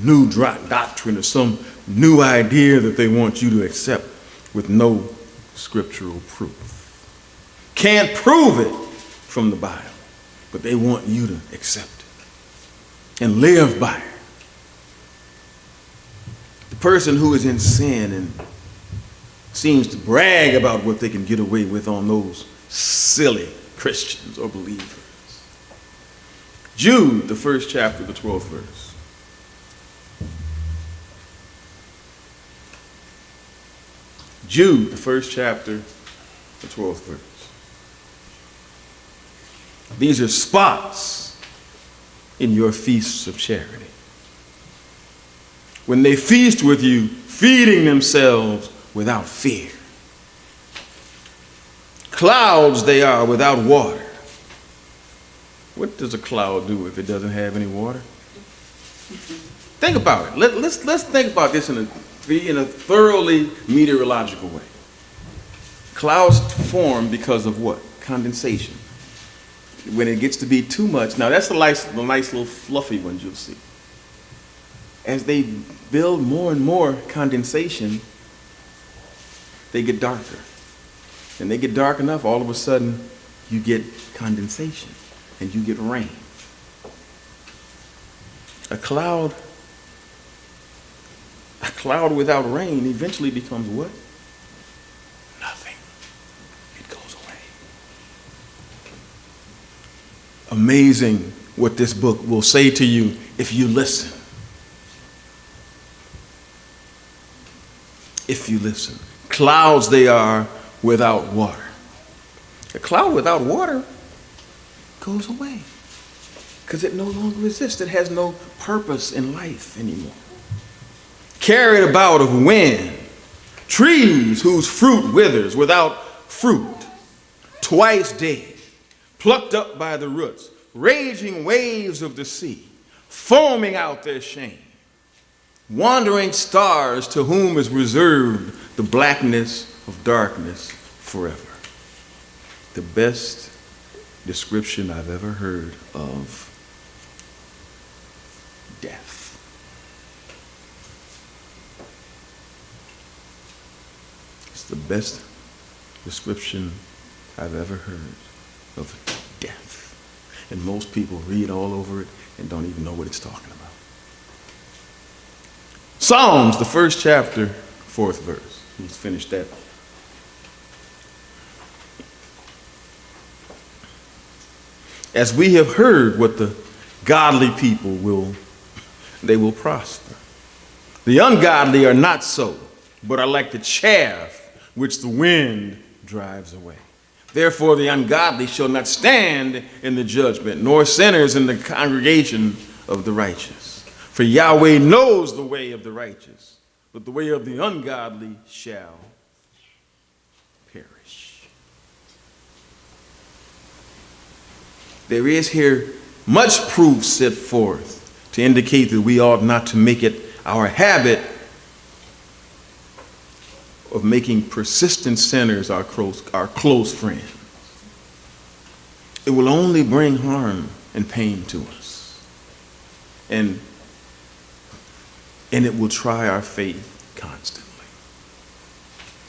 new doctrine or some new idea that they want you to accept with no scriptural proof. Can't prove it from the Bible, but they want you to accept it and live by it. The person who is in sin and seems to brag about what they can get away with on those silly Christians or believers. Jude, the first chapter, the 12th verse. Jude, the first chapter, the 12th verse. These are spots in your feasts of charity. When they feast with you, feeding themselves without fear. Clouds they are without water. What does a cloud do if it doesn't have any water? Think about it. Let's think about this in a thoroughly meteorological way. Clouds form because of what? Condensation. When it gets to be too much, now that's the nice little fluffy ones you'll see. As they build more and more condensation, they get darker. And they get dark enough, all of a sudden, you get condensation and you get rain. A cloud without rain eventually becomes what? Nothing. It goes away. Amazing what this book will say to you if you listen. If you listen. Clouds they are without water. A cloud without water goes away because it no longer exists. It has no purpose in life anymore. Carried about of wind, trees whose fruit withers without fruit, twice dead, plucked up by the roots, raging waves of the sea, foaming out their shame. Wandering stars to whom is reserved the blackness of darkness forever. The best description I've ever heard of death. It's the best description I've ever heard of death. And most people read all over it and don't even know what it's talking about. Psalms, the first chapter, 4th verse. Let's finish that. As we have heard what the godly people will prosper. The ungodly are not so, but are like the chaff which the wind drives away. Therefore, the ungodly shall not stand in the judgment, nor sinners in the congregation of the righteous. For Yahweh knows the way of the righteous, but the way of the ungodly shall perish. There is here much proof set forth to indicate that we ought not to make it our habit of making persistent sinners our close friends. It will only bring harm and pain to us. And it will try our faith constantly.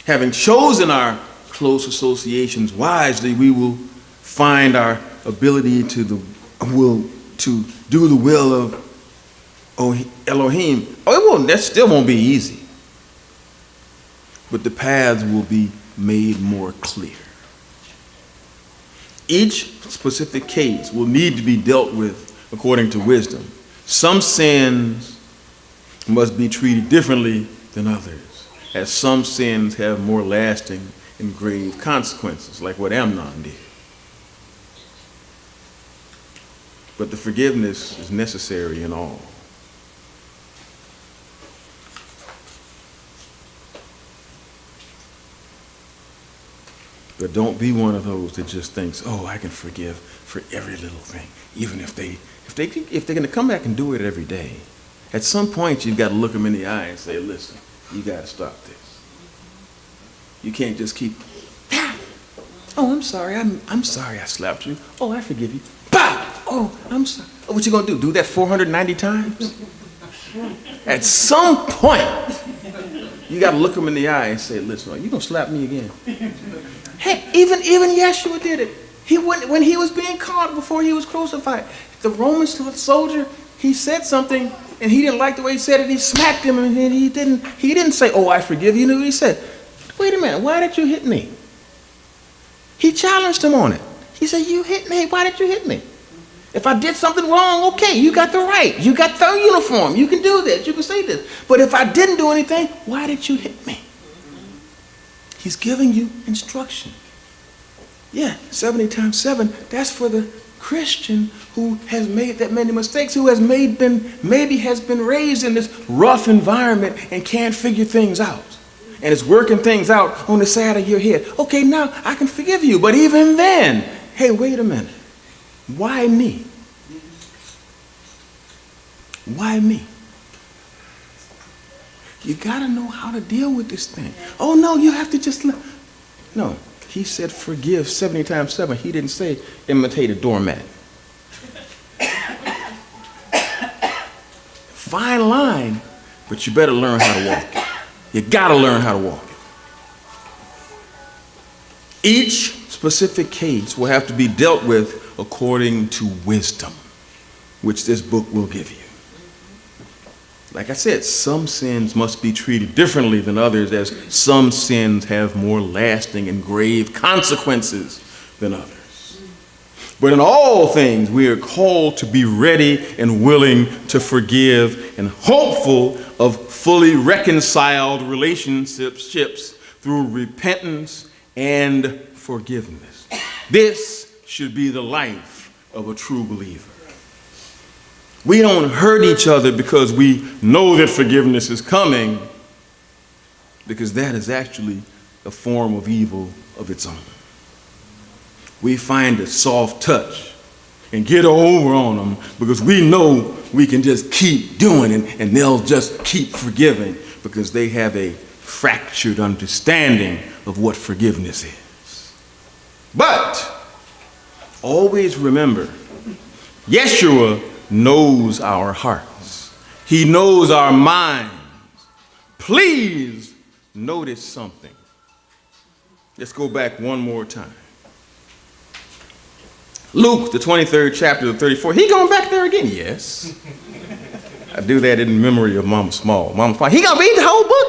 Having chosen our close associations wisely, we will find our ability to do the will of Elohim. That still won't be easy. But the paths will be made more clear. Each specific case will need to be dealt with according to wisdom. Some sins must be treated differently than others, as some sins have more lasting and grave consequences, like what Amnon did. But the forgiveness is necessary in all. But don't be one of those that just thinks, oh, I can forgive for every little thing, even if they're going to come back and do it every day. At some point, you've got to look them in the eye and say, listen, you got to stop this. You can't just keep, oh, I'm sorry. I'm sorry I slapped you. Oh, I forgive you. Bah! Oh, I'm sorry. Oh, what you going to do? Do that 490 times? At some point, you got to look them in the eye and say, listen, you going to slap me again? Hey, even Yeshua did it. When he was being caught before he was crucified, the Roman soldier, he said something and he didn't like the way he said it. He smacked him and he didn't say, oh, I forgive you. You know what he said? Wait a minute, why did you hit me? He challenged him on it. He said, you hit me. Why did you hit me? If I did something wrong, okay, you got the right. You got the uniform. You can do this. You can say this. But if I didn't do anything, why did you hit me? He's giving you instruction. Yeah, 70 times 7, that's for the Christian who has made that many mistakes, who has maybe has been raised in this rough environment and can't figure things out. And is working things out on the side of your head. Okay, now I can forgive you. But even then, hey, wait a minute. Why me? Why me? You got to know how to deal with this thing. Oh, no, you have to just... No, he said forgive 70 times 7. He didn't say imitate a doormat. Fine line, but you better learn how to walk it. You got to learn how to walk it. Each specific case will have to be dealt with according to wisdom, which this book will give you. Like I said, some sins must be treated differently than others, as some sins have more lasting and grave consequences than others. But in all things, we are called to be ready and willing to forgive and hopeful of fully reconciled relationships through repentance and forgiveness. This should be the life of a true believer. We don't hurt each other because we know that forgiveness is coming, because that is actually a form of evil of its own. We find a soft touch and get over on them because we know we can just keep doing it and they'll just keep forgiving because they have a fractured understanding of what forgiveness is. But always remember, Yeshua knows our hearts. He knows our minds. Please notice something. Let's go back one more time. Luke, the 23rd chapter, the 34th. He going back there again? Yes. I do that in memory of Mama Small. Mama Small. He gonna read the whole book?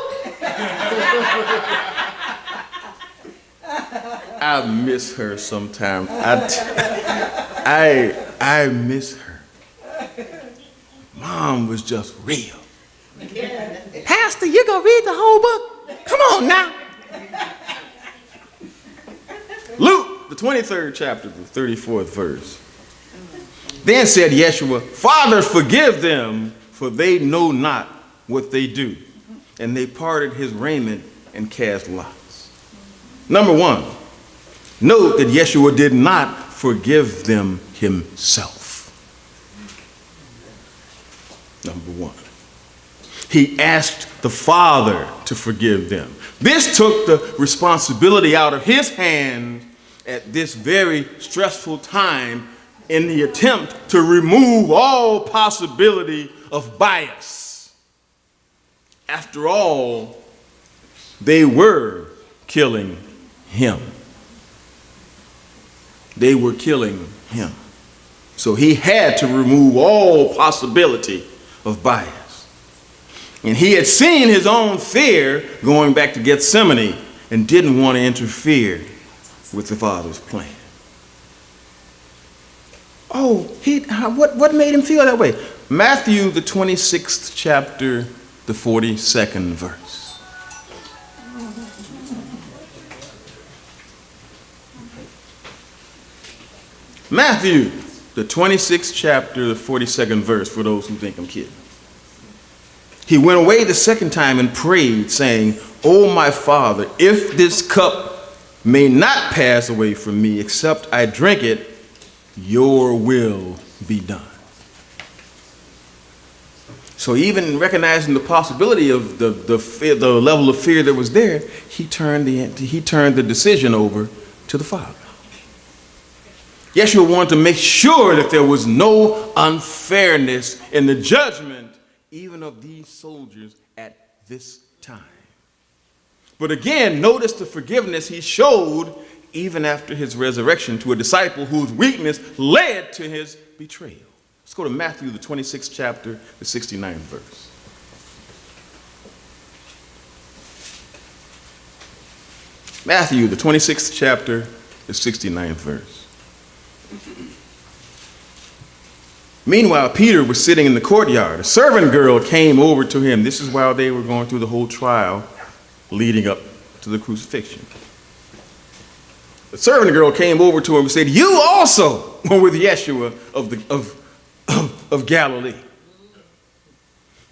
I miss her sometimes. I miss her. Mom was just real. Pastor, you gonna read the whole book? Come on now. 23rd chapter, the 34th verse. Then said Yeshua, Father, forgive them, for they know not what they do. And they parted his raiment and cast lots. Number one, note that Yeshua did not forgive them himself. Number one, he asked the Father to forgive them. This took the responsibility out of his hand at this very stressful time in the attempt to remove all possibility of bias. After all, they were killing him. They were killing him. So he had to remove all possibility of bias. And he had seen his own fear going back to Gethsemane and didn't want to interfere with the Father's plan. Oh, what made him feel that way? Matthew, the 26th chapter, the 42nd verse. Matthew, the 26th chapter, the 42nd verse, for those who think I'm kidding. He went away the second time and prayed, saying, O my Father, if this cup may not pass away from me, except I drink it, your will be done. So even recognizing the possibility of the level of fear that was there, he turned the decision over to the Father. Yeshua wanted to make sure that there was no unfairness in the judgment even of these soldiers at this time. But again, notice the forgiveness he showed even after his resurrection to a disciple whose weakness led to his betrayal. Let's go to Matthew, the 26th chapter, the 69th verse. Matthew, the 26th chapter, the 69th verse. Meanwhile, Peter was sitting in the courtyard. A servant girl came over to him. This is while they were going through the whole trial leading up to the crucifixion. The servant girl came over to him and said, You also were with Yeshua of Galilee.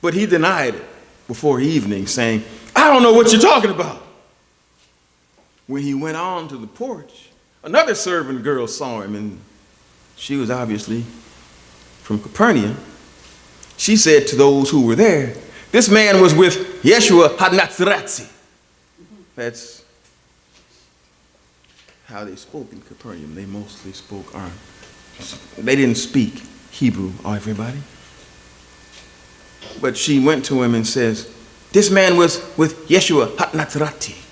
But he denied it before evening, saying, I don't know what you're talking about. When he went on to the porch, another servant girl saw him, and she was obviously from Capernaum. She said to those who were there, This man was with Yeshua HaNazareti. That's how they spoke in Capernaum. They mostly spoke they didn't speak Hebrew, everybody. But she went to him and says, This man was with Yeshua HaNazareti.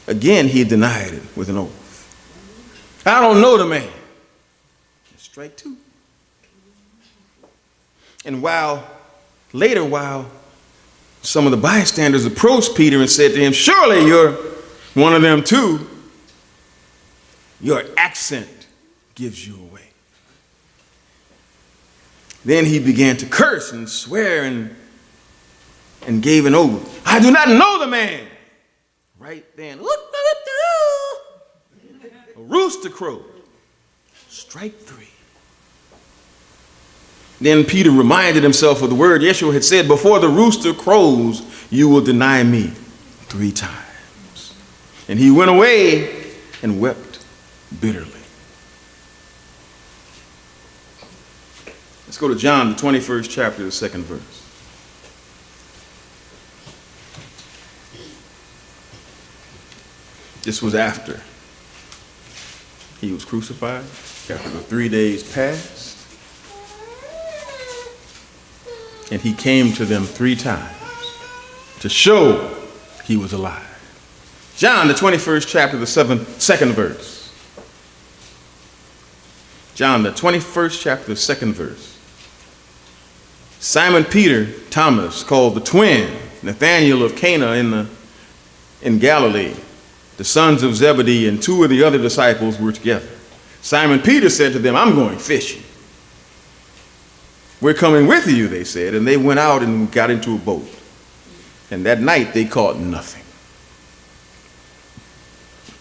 Again, he denied it with an oath. I don't know the man. Strike two. And later, while some of the bystanders approached Peter and said to him, Surely you're one of them too. Your accent gives you away. Then he began to curse and swear and gave an oath. I do not know the man. Right then, a rooster crowed. Strike three. Then Peter reminded himself of the word Yeshua had said, Before the rooster crows, you will deny me 3 times. And he went away and wept bitterly. Let's go to John, the 21st chapter, the 2nd verse. This was after he was crucified, after the 3 days passed. And he came to them 3 times to show he was alive. John, the 21st chapter, the 2nd verse. John, the 21st chapter, the 2nd verse. Simon Peter, Thomas, called the twin, Nathanael of Cana in Galilee, the sons of Zebedee, and 2 of the other disciples were together. Simon Peter said to them, I'm going fishing. We're coming with you, they said, and they went out and got into a boat. And that night they caught nothing.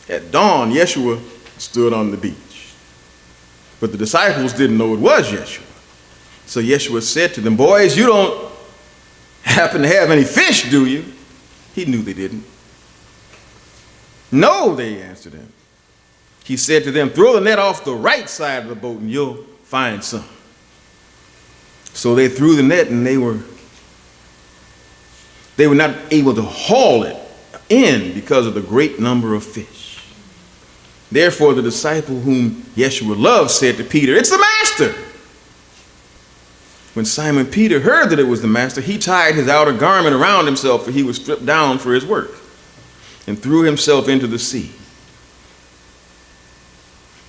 At dawn, Yeshua stood on the beach. But the disciples didn't know it was Yeshua. So Yeshua said to them, boys, you don't happen to have any fish, do you? He knew they didn't. No, they answered him. He said to them, throw the net off the right side of the boat and you'll find some. So they threw the net and they were not able to haul it in because of the great number of fish. Therefore, the disciple whom Yeshua loved said to Peter, it's the master. When Simon Peter heard that it was the master, he tied his outer garment around himself, for he was stripped down for his work, and threw himself into the sea.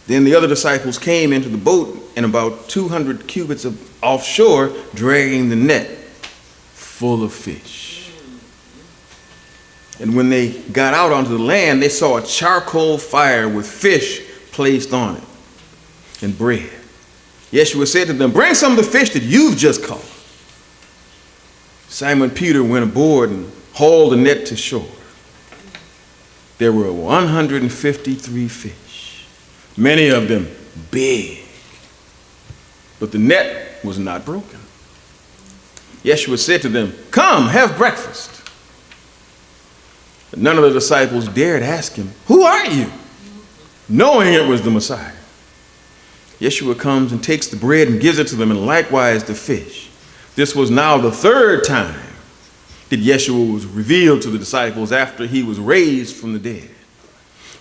Then the other disciples came into the boat, and about 200 cubits offshore, dragging the net full of fish. And when they got out onto the land, they saw a charcoal fire with fish placed on it and bread. Yeshua said to them, bring some of the fish that you've just caught. Simon Peter went aboard and hauled the net to shore. There were 153 fish, many of them big, but the net was not broken. Yeshua said to them, come, have breakfast. But none of the disciples dared ask him, who are you? Knowing it was the Messiah. Yeshua comes and takes the bread and gives it to them, and likewise the fish. This was now the third time that Yeshua was revealed to the disciples after he was raised from the dead.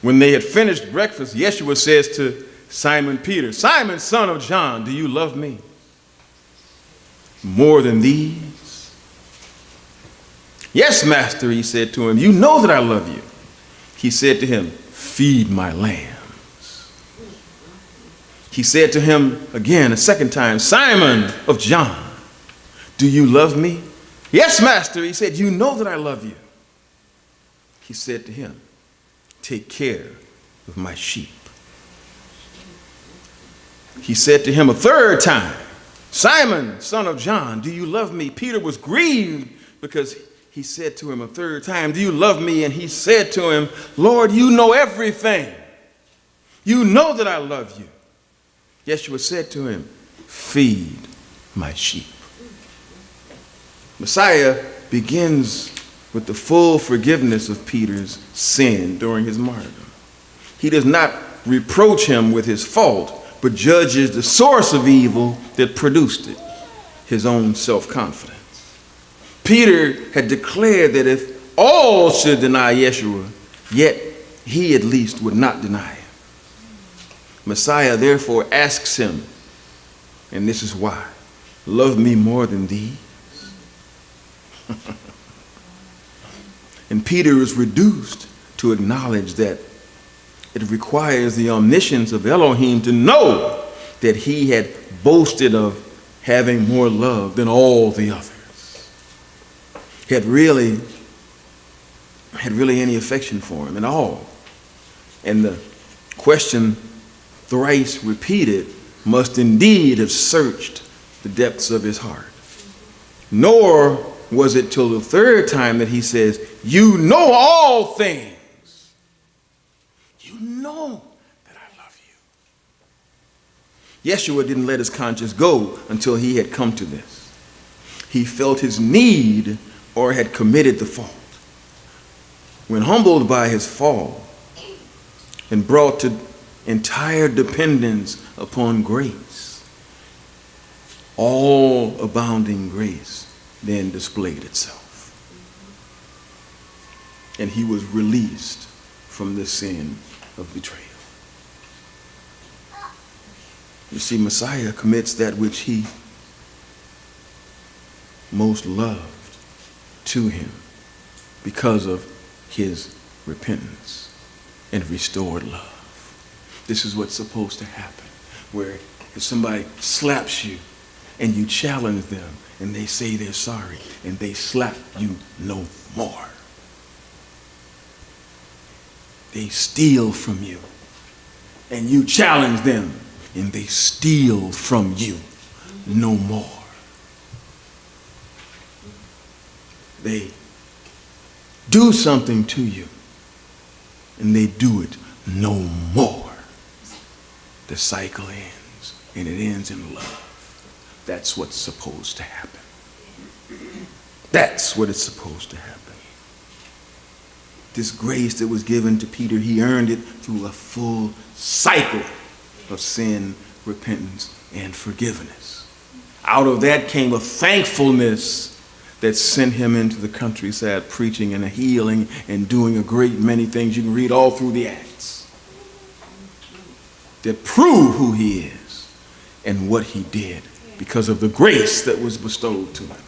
When they had finished breakfast, Yeshua says to Simon Peter, Simon, son of John, do you love me more than these? Yes, master, he said to him, you know that I love you. He said to him, feed my lambs. He said to him again a second time, Simon of John, do you love me? Yes, master, he said, you know that I love you. He said to him, take care of my sheep. He said to him a third time, Simon, son of John, do you love me? Peter was grieved because he said to him a third time, do you love me? And he said to him, Lord, you know everything. You know that I love you. Yeshua said to him, feed my sheep. Messiah begins with the full forgiveness of Peter's sin during his martyrdom. He does not reproach him with his fault, but judges the source of evil that produced it, his own self-confidence. Peter had declared that if all should deny Yeshua, yet he at least would not deny him. Messiah therefore asks him, and this is why, love me more than these? And Peter is reduced to acknowledge that it requires the omniscience of Elohim to know that he had boasted of having more love than all the others. Had really any affection for him at all. And the question thrice repeated must indeed have searched the depths of his heart. Nor was it till the third time that he says, you know all things. You know that I love you. Yeshua didn't let his conscience go until he had come to this. He felt his need or had committed the fault. When humbled by his fall and brought to entire dependence upon grace, all abounding grace then displayed itself. And he was released from the sin of betrayal. You see, Messiah commits that which he most loved to him because of his repentance and restored love. This is what's supposed to happen, where if somebody slaps you and you challenge them and they say they're sorry and they slap you no more. They steal from you and you challenge them and they steal from you no more. They do something to you and they do it no more. The cycle ends, and it ends in love. That's what's supposed to happen. That's what it's supposed to happen. This grace that was given to Peter, he earned it through a full cycle of sin, repentance, and forgiveness. Out of that came a thankfulness that sent him into the countryside preaching and healing and doing a great many things. You can read all through the Acts that prove who he is and what he did because of the grace that was bestowed to him.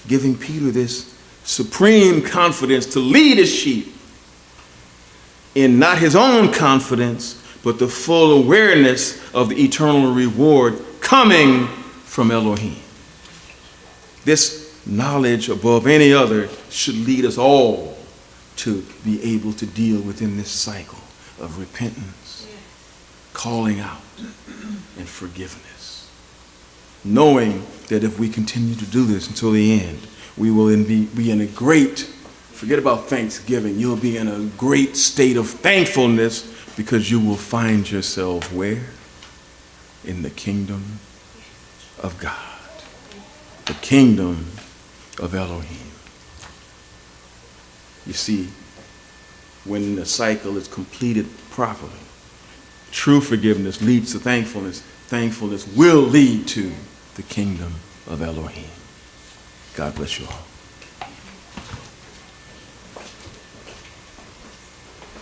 Giving Peter this supreme confidence to lead his sheep in not his own confidence, but the full awareness of the eternal reward coming from Elohim. This knowledge above any other should lead us all to be able to deal within this cycle of repentance, calling out, and forgiveness. Knowing that if we continue to do this until the end, we will be in a great, forget about thanksgiving, you'll be in a great state of thankfulness because you will find yourself where? In the kingdom of God. The kingdom of Elohim. You see, when the cycle is completed properly, true forgiveness leads to thankfulness. Thankfulness will lead to the kingdom of Elohim. God bless you all.